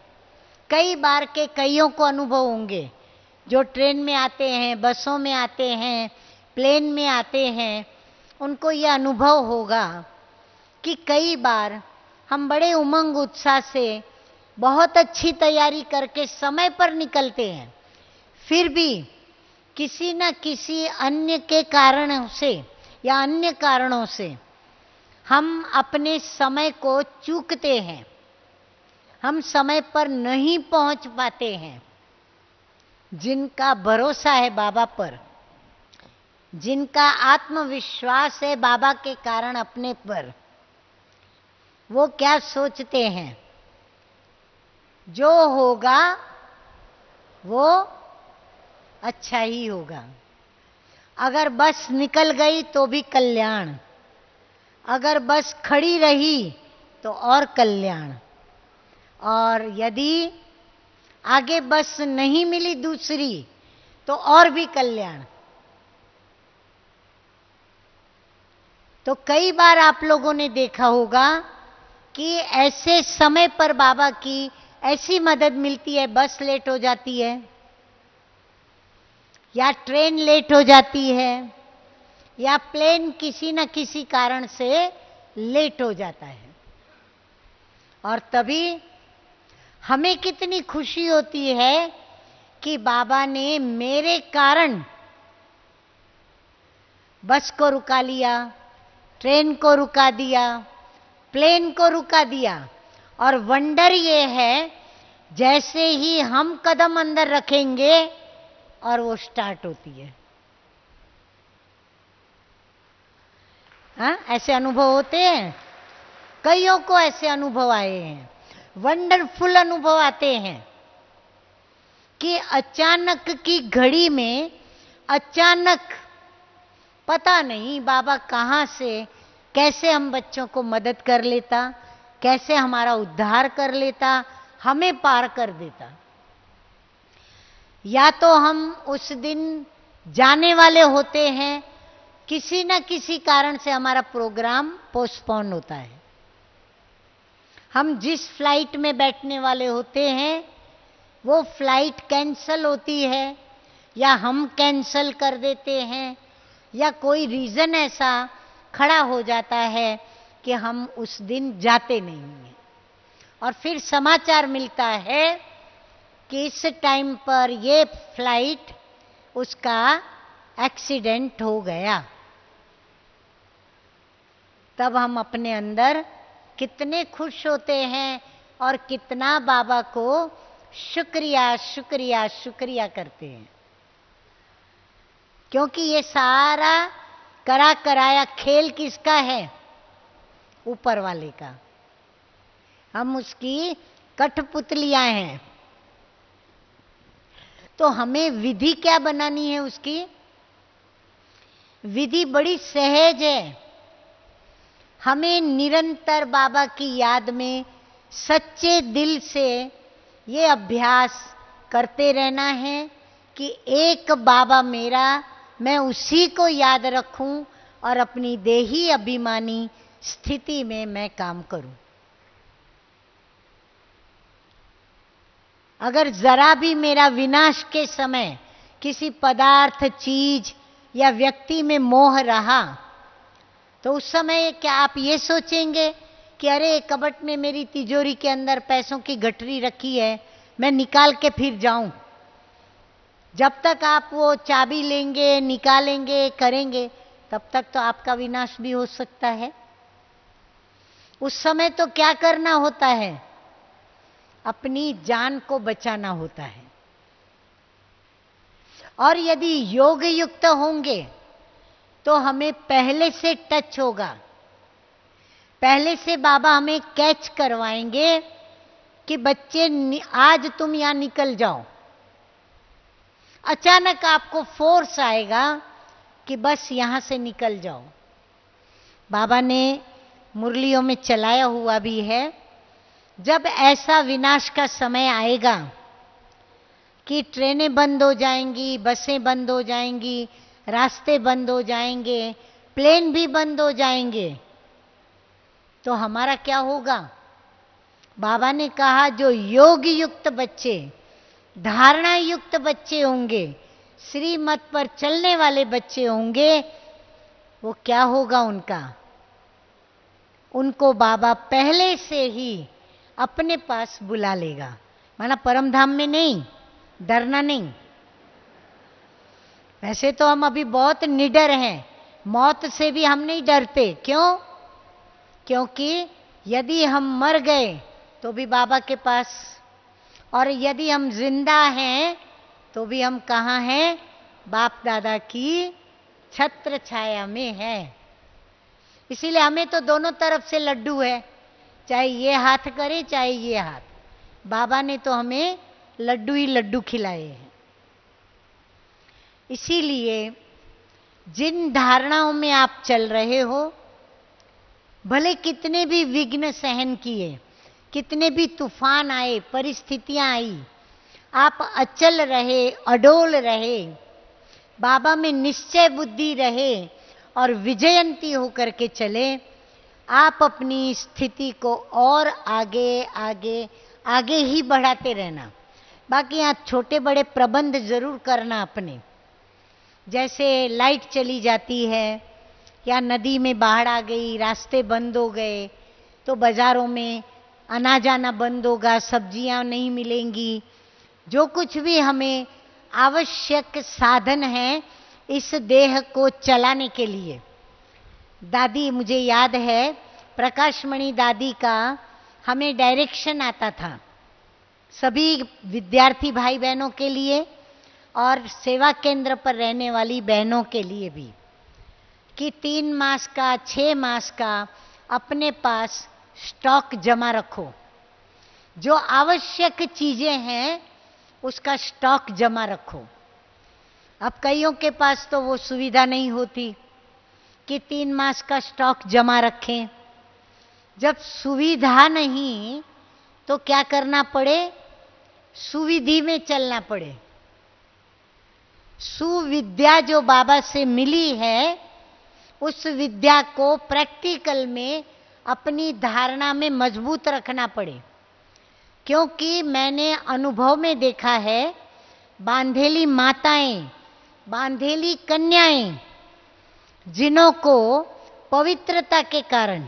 कई बार के कईयों को अनुभव होंगे, जो ट्रेन में आते हैं, बसों में आते हैं, प्लेन में आते हैं, उनको यह अनुभव होगा कि कई बार हम बड़े उमंग उत्साह से बहुत अच्छी तैयारी करके समय पर निकलते हैं, फिर भी किसी न किसी अन्य के कारण से या अन्य कारणों से हम अपने समय को चूकते हैं, हम समय पर नहीं पहुंच पाते हैं। जिनका भरोसा है बाबा पर, जिनका आत्मविश्वास है बाबा के कारण अपने पर, वो क्या सोचते हैं? जो होगा वो अच्छा ही होगा। अगर बस निकल गई तो भी कल्याण, अगर बस खड़ी रही तो और कल्याण, और यदि आगे बस नहीं मिली दूसरी तो और भी कल्याण। तो कई बार आप लोगों ने देखा होगा कि ऐसे समय पर बाबा की ऐसी मदद मिलती है, बस लेट हो जाती है या ट्रेन लेट हो जाती है या प्लेन किसी न किसी कारण से लेट हो जाता है, और तभी हमें कितनी खुशी होती है कि बाबा ने मेरे कारण बस को रुका लिया, ट्रेन को रुका दिया, प्लेन को रुका दिया। और वंडर ये है, जैसे ही हम कदम अंदर रखेंगे और वो स्टार्ट होती है। हाँ, ऐसे अनुभव होते हैं, कईयों को ऐसे अनुभव आए हैं, वंडरफुल अनुभव आते हैं कि अचानक की घड़ी में, अचानक पता नहीं बाबा कहाँ से कैसे हम बच्चों को मदद कर लेता, कैसे हमारा उद्धार कर लेता, हमें पार कर देता। या तो हम उस दिन जाने वाले होते हैं, किसी न किसी कारण से हमारा प्रोग्राम पोस्टपोन होता है। हम जिस फ्लाइट में बैठने वाले होते हैं वो फ्लाइट कैंसल होती है, या हम कैंसल कर देते हैं, या कोई रीजन ऐसा खड़ा हो जाता है कि हम उस दिन जाते नहीं हैं, और फिर समाचार मिलता है कि इस टाइम पर ये फ्लाइट उसका एक्सीडेंट हो गया। तब हम अपने अंदर कितने खुश होते हैं और कितना बाबा को शुक्रिया शुक्रिया शुक्रिया करते हैं, क्योंकि ये सारा करा कराया खेल किसका है? ऊपर वाले का। हम उसकी कठपुतलियां हैं। तो हमें विधि क्या बनानी है उसकी? विधि बड़ी सहज है। हमें निरंतर बाबा की याद में सच्चे दिल से ये अभ्यास करते रहना है कि एक बाबा मेरा, मैं उसी को याद रखूं और अपनी देही अभिमानी स्थिति में मैं काम करूं। अगर जरा भी मेरा विनाश के समय किसी पदार्थ, चीज या व्यक्ति में मोह रहा, तो उस समय क्या आप ये सोचेंगे कि अरे कबट में मेरी तिजोरी के अंदर पैसों की गठरी रखी है, मैं निकाल के फिर जाऊं? जब तक आप वो चाबी लेंगे, निकालेंगे, करेंगे, तब तक तो आपका विनाश भी हो सकता है। उस समय तो क्या करना होता है? अपनी जान को बचाना होता है। और यदि योग युक्त होंगे तो हमें पहले से टच होगा, पहले से बाबा हमें कैच करवाएंगे कि बच्चे आज तुम यहां निकल जाओ। अचानक आपको फोर्स आएगा कि बस यहां से निकल जाओ। बाबा ने मुरलियों में चलाया हुआ भी है, जब ऐसा विनाश का समय आएगा कि ट्रेनें बंद हो जाएंगी, बसें बंद हो जाएंगी, रास्ते बंद हो जाएंगे, प्लेन भी बंद हो जाएंगे, तो हमारा क्या होगा? बाबा ने कहा जो योग युक्त बच्चे, धारणा युक्त बच्चे होंगे, श्रीमत पर चलने वाले बच्चे होंगे, वो क्या होगा उनका? उनको बाबा पहले से ही अपने पास बुला लेगा। माना परम धाम में नहीं, डरना नहीं। वैसे तो हम अभी बहुत निडर हैं, मौत से भी हम नहीं डरते। क्यों? क्योंकि यदि हम मर गए तो भी बाबा के पास, और यदि हम जिंदा हैं तो भी हम कहाँ हैं? बाप दादा की छत्र छाया में है। इसीलिए हमें तो दोनों तरफ से लड्डू है, चाहे ये हाथ करे चाहे ये हाथ। बाबा ने तो हमें लड्डू ही लड्डू खिलाए हैं। इसीलिए जिन धारणाओं में आप चल रहे हो, भले कितने भी विघ्न सहन किए, कितने भी तूफान आए, परिस्थितियां आई, आप अचल रहे, अडोल रहे, बाबा में निश्चय बुद्धि रहे और विजयंती होकर के चले। आप अपनी स्थिति को और आगे आगे आगे ही बढ़ाते रहना। बाकी यहाँ छोटे बड़े प्रबंध जरूर करना अपने, जैसे लाइट चली जाती है या नदी में बाढ़ आ गई, रास्ते बंद हो गए, तो बाजारों में आना जाना बंद होगा, सब्जियां नहीं मिलेंगी। जो कुछ भी हमें आवश्यक साधन है इस देह को चलाने के लिए। दादी, मुझे याद है प्रकाशमणि दादी का हमें डायरेक्शन आता था सभी विद्यार्थी भाई बहनों के लिए और सेवा केंद्र पर रहने वाली बहनों के लिए भी, कि 3 मास का 6 मास का अपने पास स्टॉक जमा रखो। जो आवश्यक चीजें हैं उसका स्टॉक जमा रखो। अब कईयों के पास तो वो सुविधा नहीं होती कि 3 मास का स्टॉक जमा रखें। जब सुविधा नहीं तो क्या करना पड़े? सुविधि में चलना पड़े। सुविद्या जो बाबा से मिली है, उस विद्या को प्रैक्टिकल में अपनी धारणा में मजबूत रखना पड़े। क्योंकि मैंने अनुभव में देखा है, बांधेली माताएं, बांधेली कन्याएं, जिन्हों को पवित्रता के कारण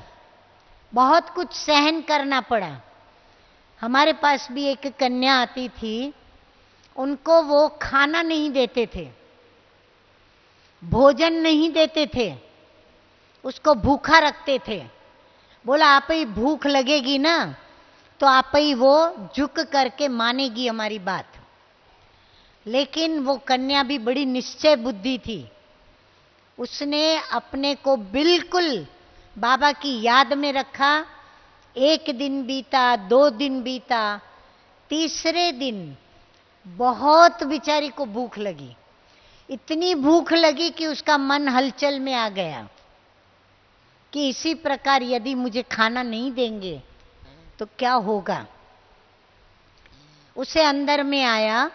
बहुत कुछ सहन करना पड़ा। हमारे पास भी एक कन्या आती थी, उनको वो खाना नहीं देते थे, भोजन नहीं देते थे, उसको भूखा रखते थे। बोला आप ही भूख लगेगी ना तो आप ही वो झुक करके मानेगी हमारी बात। लेकिन वो कन्या भी बड़ी निश्चय बुद्धि थी। उसने अपने को बिल्कुल बाबा की याद में रखा। 1 दिन बीता, 2 दिन बीता, तीसरे दिन बहुत बेचारी को भूख लगी। इतनी भूख लगी कि उसका मन हलचल में आ गया कि इसी प्रकार यदि मुझे खाना नहीं देंगे तो क्या होगा। उसे अंदर में आया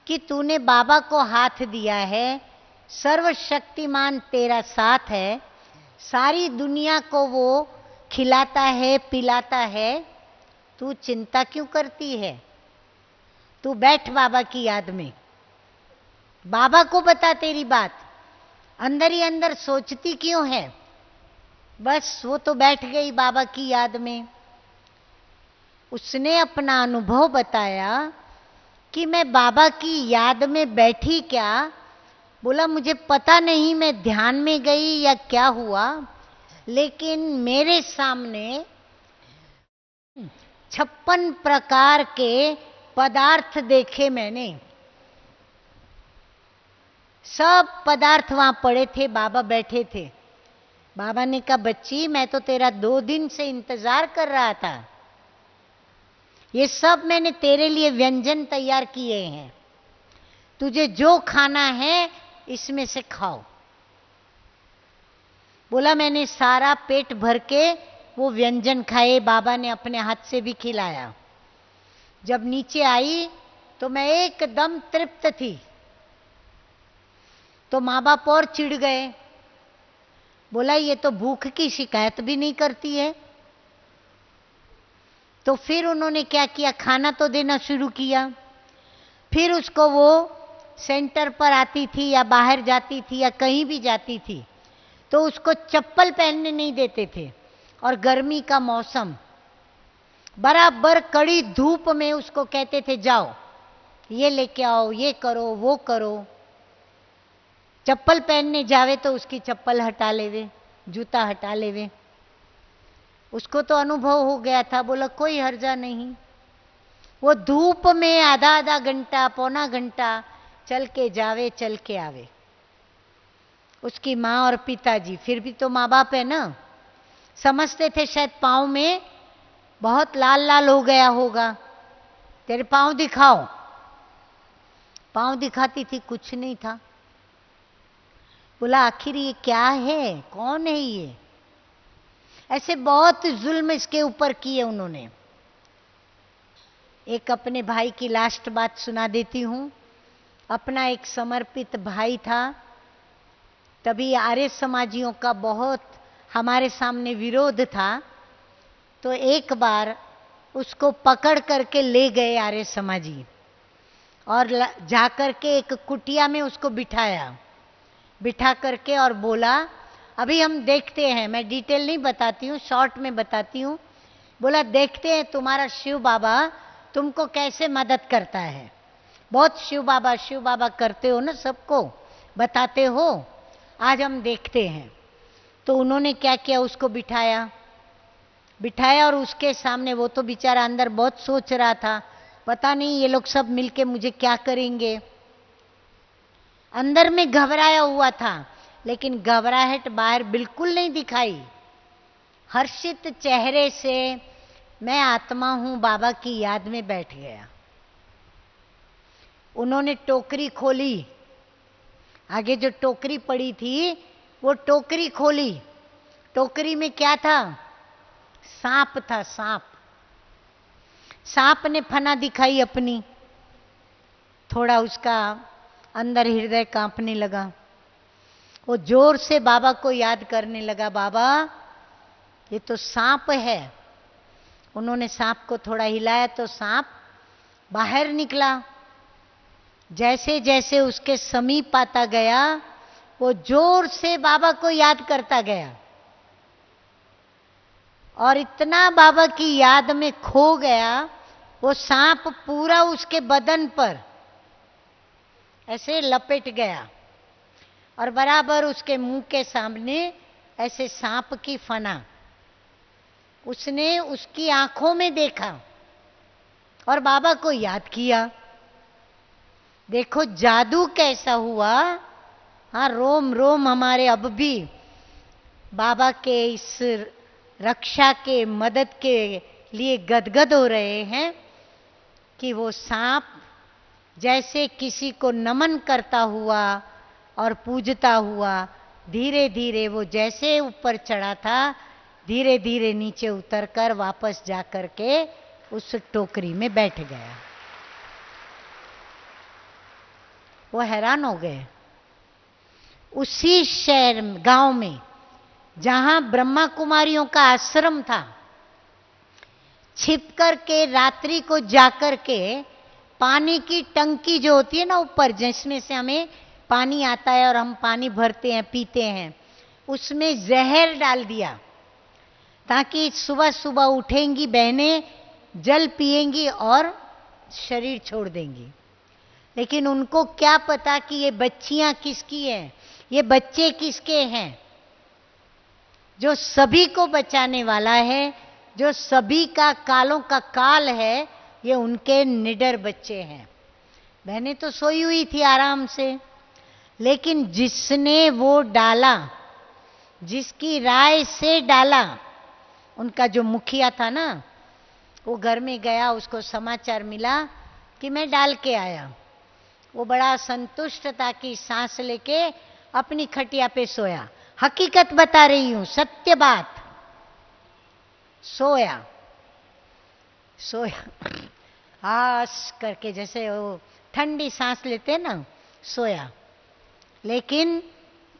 कि तूने बाबा को हाथ दिया है, सर्वशक्तिमान तेरा साथ है, सारी दुनिया को वो खिलाता है, पिलाता है, तू चिंता क्यों करती है? तू बैठ बाबा की याद में, बाबा को बता तेरी बात, अंदर ही अंदर सोचती क्यों है? बस वो तो बैठ गई बाबा की याद में। उसने अपना अनुभव बताया कि मैं बाबा की याद में बैठी क्या? बोला मुझे पता नहीं, मैं ध्यान में गई या क्या हुआ, लेकिन मेरे सामने 56 प्रकार के पदार्थ देखे मैंने। सब पदार्थ वहां पड़े थे, बाबा बैठे थे। बाबा ने कहा बच्ची, मैं तो तेरा 2 दिन से इंतजार कर रहा था, ये सब मैंने तेरे लिए व्यंजन तैयार किए हैं, तुझे जो खाना है इसमें से खाओ। बोला मैंने सारा पेट भर के वो व्यंजन खाए, बाबा ने अपने हाथ से भी खिलाया। जब नीचे आई तो मैं एकदम तृप्त थी। तो माँ बाप और चिढ़ गए, बोला ये तो भूख की शिकायत भी नहीं करती है। तो फिर उन्होंने क्या किया, खाना तो देना शुरू किया। फिर उसको वो सेंटर पर आती थी या बाहर जाती थी या कहीं भी जाती थी तो उसको चप्पल पहनने नहीं देते थे, और गर्मी का मौसम, बराबर कड़ी धूप में उसको कहते थे जाओ ये लेके आओ, ये करो, वो करो। चप्पल पहनने जावे तो उसकी चप्पल हटा लेवे, जूता हटा लेवे। उसको तो अनुभव हो गया था, बोला कोई हर्जा नहीं। वो धूप में आधा आधा घंटा, पौना घंटा चल के जावे चल के आवे। उसकी माँ और पिताजी, फिर भी तो माँ बाप है ना, समझते थे शायद पाँव में बहुत लाल लाल हो गया होगा, तेरे पाँव दिखाओ। पाँव दिखाती थी, कुछ नहीं था। बोला आखिर ये क्या है, कौन है ये? ऐसे बहुत जुल्म इसके ऊपर किए उन्होंने। एक अपने भाई की लास्ट बात सुना देती हूं। अपना एक समर्पित भाई था, तभी आर्य समाजियों का बहुत हमारे सामने विरोध था, तो एक बार उसको पकड़ करके ले गए आर्य समाजी और जाकर के एक कुटिया में उसको बिठाया, बिठा करके और बोला अभी हम देखते हैं, मैं डिटेल नहीं बताती हूँ, शॉर्ट में बताती हूँ। बोला देखते हैं तुम्हारा शिव बाबा तुमको कैसे मदद करता है। बहुत शिव बाबा करते हो ना, सबको बताते हो, आज हम देखते हैं। तो उन्होंने क्या किया, उसको बिठाया और उसके सामने, वो तो बेचारा अंदर बहुत सोच रहा था, पता नहीं ये लोग सब मिलके मुझे क्या करेंगे। अंदर में घबराया हुआ था, लेकिन घबराहट बाहर बिल्कुल नहीं दिखाई। हर्षित चेहरे से मैं आत्मा हूं बाबा की याद में बैठ गया। उन्होंने टोकरी खोली, आगे जो टोकरी पड़ी थी वो टोकरी खोली। टोकरी में क्या था? सांप था, सांप। सांप ने फना दिखाई अपनी, थोड़ा उसका अंदर हृदय कांपने लगा। वो जोर से बाबा को याद करने लगा, बाबा ये तो सांप है। उन्होंने सांप को थोड़ा हिलाया तो सांप बाहर निकला। जैसे जैसे उसके समीप आता गया, वो जोर से बाबा को याद करता गया और इतना बाबा की याद में खो गया, वो सांप पूरा उसके बदन पर ऐसे लपेट गया और बराबर उसके मुंह के सामने ऐसे सांप की फना उसने उसकी आंखों में देखा और बाबा को याद किया। देखो जादू कैसा हुआ। हाँ, रोम रोम हमारे अब भी बाबा के इस रक्षा के मदद के लिए गदगद हो रहे हैं कि वो सांप जैसे किसी को नमन करता हुआ और पूजता हुआ, धीरे धीरे वो जैसे ऊपर चढ़ा था, धीरे धीरे नीचे उतरकर वापस जाकर के उस टोकरी में बैठ गया। वो हैरान हो गए। उसी शहर गांव में जहां ब्रह्मा कुमारियों का आश्रम था, छिप कर के रात्रि को जाकर के पानी की टंकी जो होती है ना ऊपर, जिसमें से हमें पानी आता है और हम पानी भरते हैं पीते हैं, उसमें जहर डाल दिया ताकि सुबह सुबह उठेंगी बहनें, जल पिएंगी और शरीर छोड़ देंगी। लेकिन उनको क्या पता कि ये बच्चियां किसकी हैं, ये बच्चे किसके हैं। जो सभी को बचाने वाला है, जो सभी का कालों का काल है, ये उनके निडर बच्चे हैं। बहनें तो सोई हुई थी आराम से, लेकिन जिसने वो डाला, जिसकी राय से डाला, उनका जो मुखिया था ना, वो घर में गया, उसको समाचार मिला कि मैं डाल के आया। वो बड़ा संतुष्ट था कि सांस लेके अपनी खटिया पे सोया। हकीकत बता रही हूं, सत्य बात। सोया आस करके, जैसे वो ठंडी सांस लेते हैं ना, सोया। लेकिन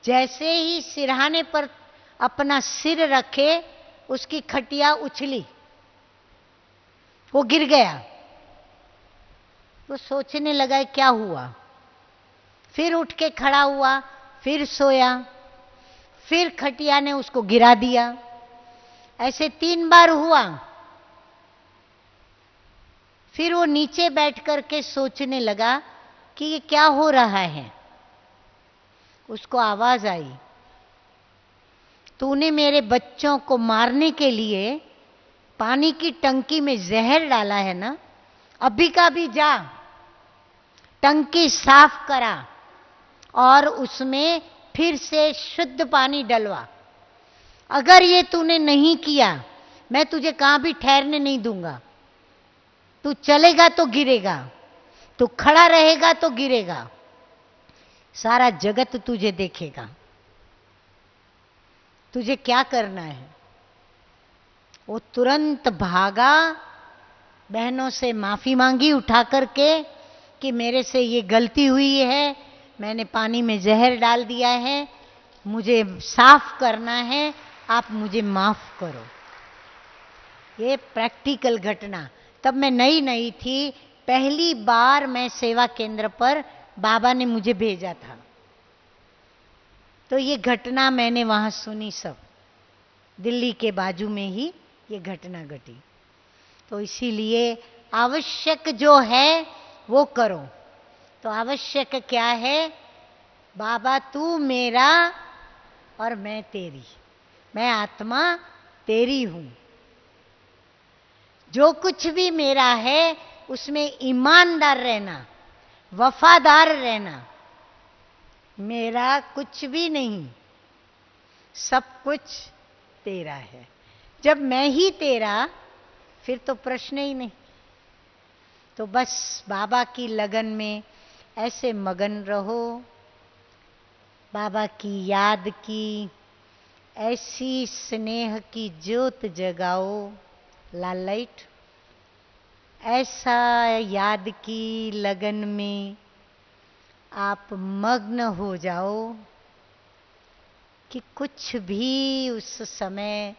जैसे ही सिरहाने पर अपना सिर रखे, उसकी खटिया उछली, वो गिर गया। वो सोचने लगा क्या हुआ। फिर उठ के खड़ा हुआ, फिर सोया, फिर खटिया ने उसको गिरा दिया। ऐसे 3 बार हुआ। फिर वो नीचे बैठ करके सोचने लगा कि ये क्या हो रहा है। उसको आवाज आई, तूने मेरे बच्चों को मारने के लिए पानी की टंकी में जहर डाला है ना, अभी का भी जा, टंकी साफ करा और उसमें फिर से शुद्ध पानी डलवा। अगर ये तूने नहीं किया, मैं तुझे कहां भी ठहरने नहीं दूंगा। तू चलेगा तो गिरेगा, तू खड़ा रहेगा तो गिरेगा, सारा जगत तुझे देखेगा। तुझे क्या करना है? वो तुरंत भागा, बहनों से माफी मांगी उठा करके कि मेरे से ये गलती हुई है, मैंने पानी में जहर डाल दिया है, मुझे साफ करना है, आप मुझे माफ करो। ये प्रैक्टिकल घटना। तब मैं नई नई थी, पहली बार मैं सेवा केंद्र पर बाबा ने मुझे भेजा था, तो ये घटना मैंने वहां सुनी। सब दिल्ली के बाजू में ही ये घटना घटी। तो इसीलिए आवश्यक जो है वो करो। तो आवश्यक क्या है? बाबा तू मेरा और मैं तेरी, मैं आत्मा तेरी हूं। जो कुछ भी मेरा है उसमें ईमानदार रहना, वफादार रहना। मेरा कुछ भी नहीं, सब कुछ तेरा है। जब मैं ही तेरा, फिर तो प्रश्न ही नहीं। तो बस बाबा की लगन में ऐसे मगन रहो, बाबा की याद की ऐसी स्नेह की ज्योत जगाओ, लाइट। ऐसा याद की लगन में आप मग्न हो जाओ कि कुछ भी उस समय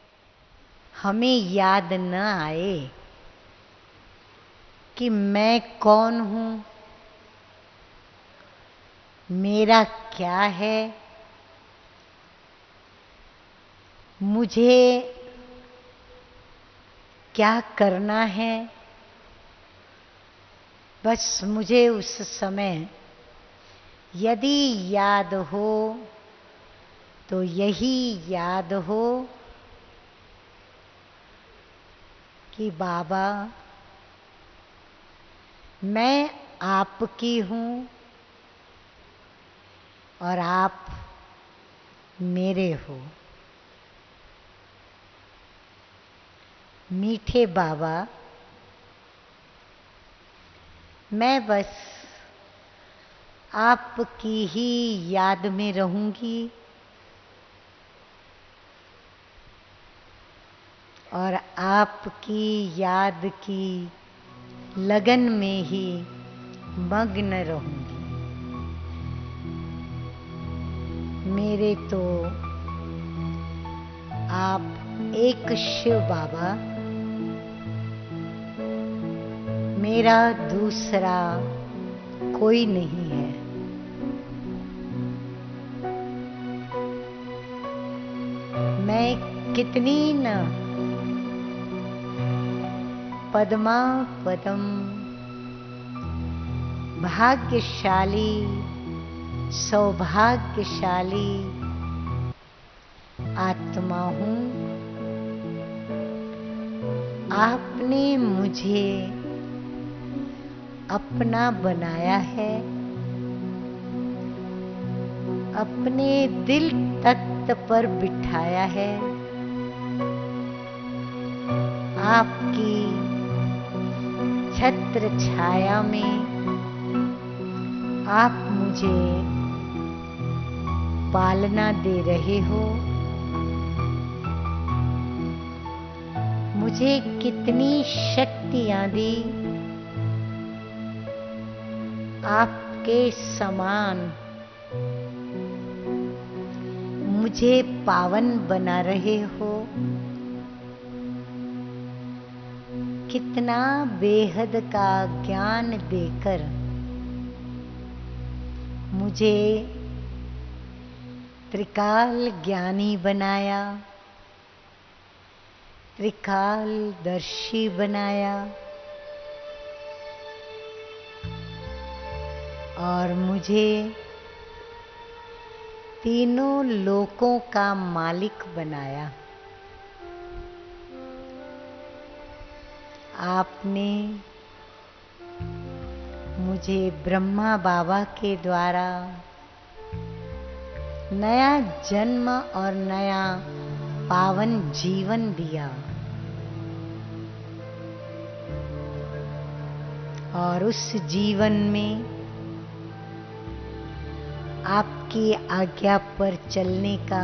हमें याद न आए कि मैं कौन हूं, मेरा क्या है, मुझे क्या करना है। बस मुझे उस समय यदि याद हो तो यही याद हो कि बाबा मैं आपकी हूं और आप मेरे हो। मीठे बाबा, मैं बस आपकी ही याद में रहूंगी और आपकी याद की लगन में ही मग्न रहूंगी। मेरे तो आप एक शिव बाबा, मेरा दूसरा कोई नहीं है। मैं कितनी न पद्मा पदम भाग्यशाली, सौभाग्यशाली आत्मा हूं। आपने मुझे अपना बनाया है, अपने दिल तख्त पर बिठाया है। आपकी छत्र छाया में आप मुझे पालना दे रहे हो। मुझे कितनी शक्तियां दी, आपके समान मुझे पावन बना रहे हो। कितना बेहद का ज्ञान देकर मुझे त्रिकाल ज्ञानी बनाया, त्रिकालदर्शी बनाया और मुझे तीनों लोकों का मालिक बनाया। आपने मुझे ब्रह्मा बाबा के द्वारा नया जन्म और नया पावन जीवन दिया, और उस जीवन में आपकी आज्ञा पर चलने का,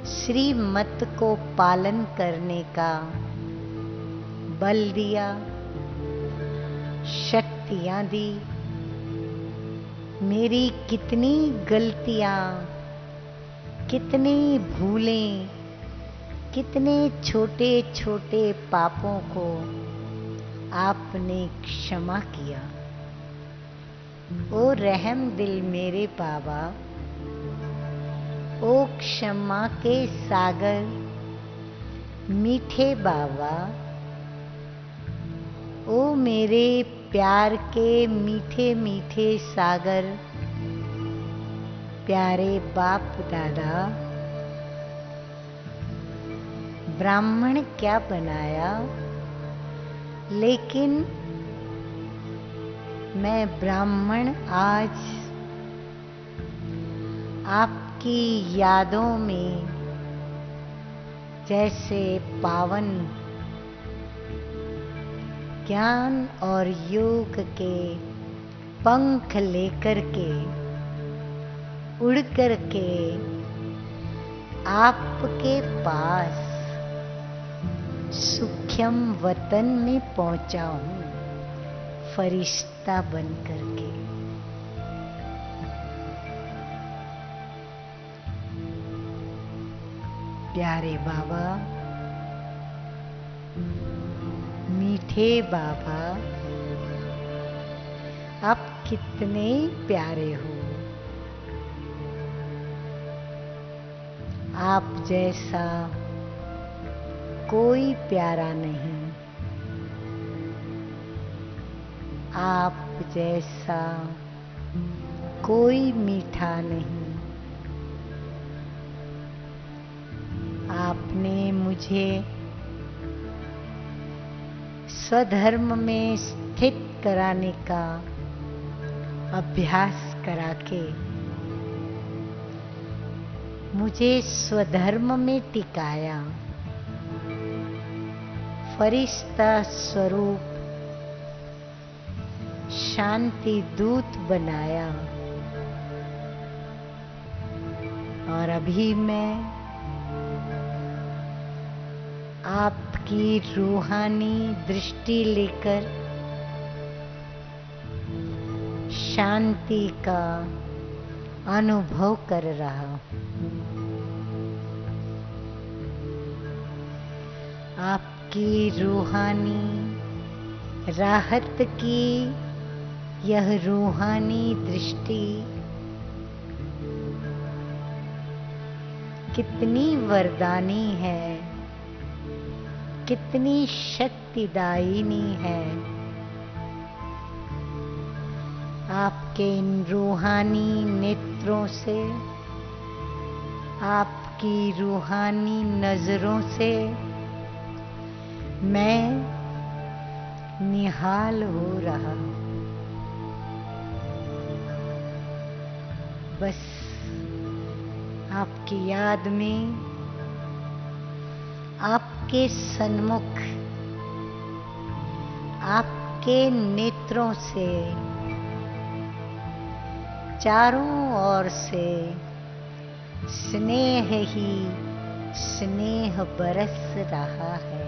श्रीमत को पालन करने का बल दिया, शक्तियां दी। मेरी कितनी गलतियां, कितनी भूलें, कितने छोटे छोटे पापों को आपने क्षमा किया। ओ रहम दिल मेरे बाबा, ओ क्षमा के सागर मीठे बाबा, ओ मेरे प्यार के मीठे मीठे सागर प्यारे बाप दादा। ब्राह्मण क्या बनाया, लेकिन मैं ब्राह्मण आज आपकी यादों में जैसे पावन ज्ञान और योग के पंख लेकर के उड़ कर के आपके पास सुख्यम वतन में पहुंचा हूं, फरिश्ता बन करके। प्यारे बाबा, मीठे बाबा, आप कितने प्यारे हो। आप जैसा कोई प्यारा नहीं, आप जैसा कोई मीठा नहीं। आपने मुझे स्वधर्म में स्थित कराने का अभ्यास करा के मुझे स्वधर्म में टिकाया, फरिश्ता स्वरूप शांति दूत बनाया। और अभी मैं आपकी रूहानी दृष्टि लेकर शांति का अनुभव कर रहा हूं। आपकी रूहानी राहत की यह रूहानी दृष्टि कितनी वरदानी है, कितनी शक्तिदायिनी है। आपके इन रूहानी नेत्रों से, आपकी रूहानी नजरों से मैं निहाल हो रहा। बस आपकी याद में, आपके सन्मुख, आपके नेत्रों से चारों ओर से स्नेह ही स्नेह बरस रहा है।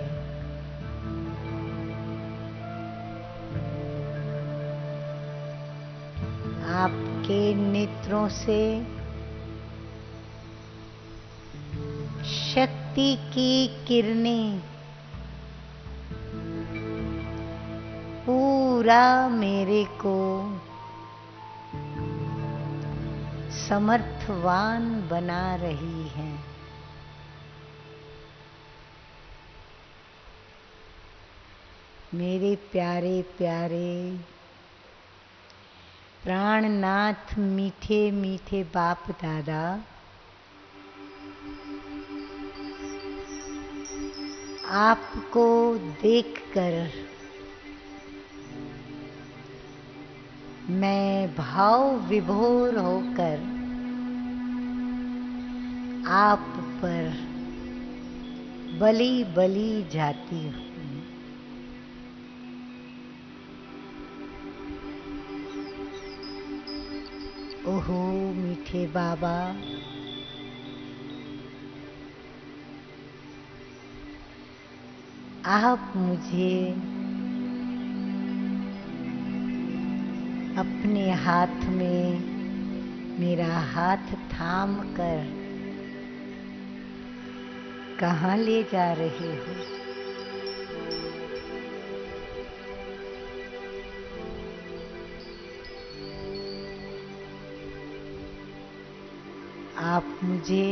आपके नेत्रों से शक्ति की किरणें पूरा मेरे को समर्थवान बना रही हैं। मेरे प्यारे प्यारे प्राणनाथ मीठे मीठे बाप दादा, आपको देखकर मैं भाव विभोर होकर आप पर बली बली जाती हूँ। ओहो मीठे बाबा, आप मुझे अपने हाथ में मेरा हाथ थाम कर कहाँ ले जा रहे हो? आप मुझे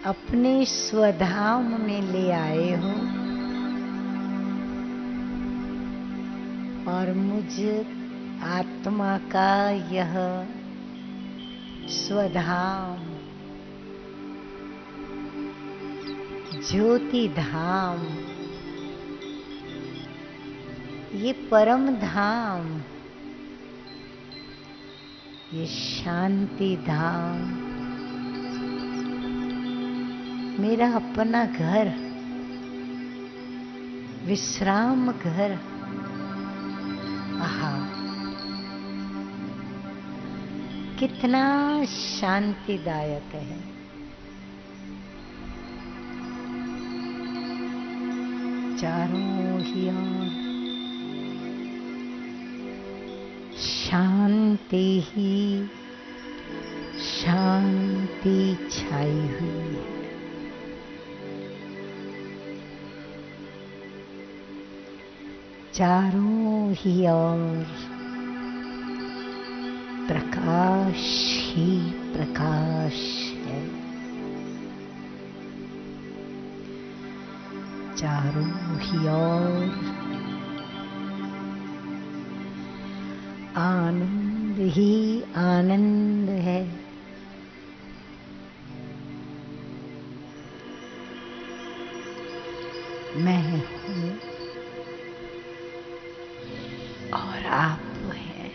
अपने स्वधाम में ले आए हो और मुझ आत्मा का यह स्वधाम ज्योति धाम, ये परम धाम, ये शांति धाम, मेरा अपना घर, विश्राम घर। आहा, कितना शांतिदायक है। चारों ही ओर शांति ही शांति छाई हुई है। चारों ही ओर प्रकाश ही प्रकाश है। चारों ही ओर आनंद ही आनंद है। मैं हूँ और आप हैं,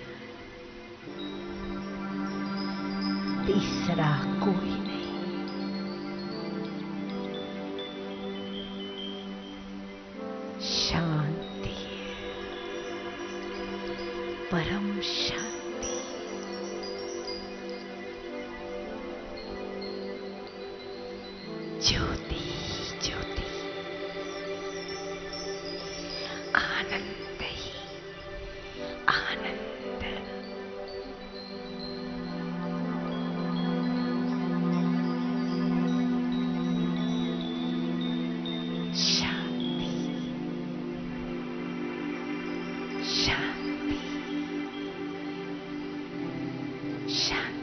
तीसरा कोई नहीं। शांति है, परम शांति। ज्योति ज्योति, आनंद ही आनंद। शांति शांति शांति।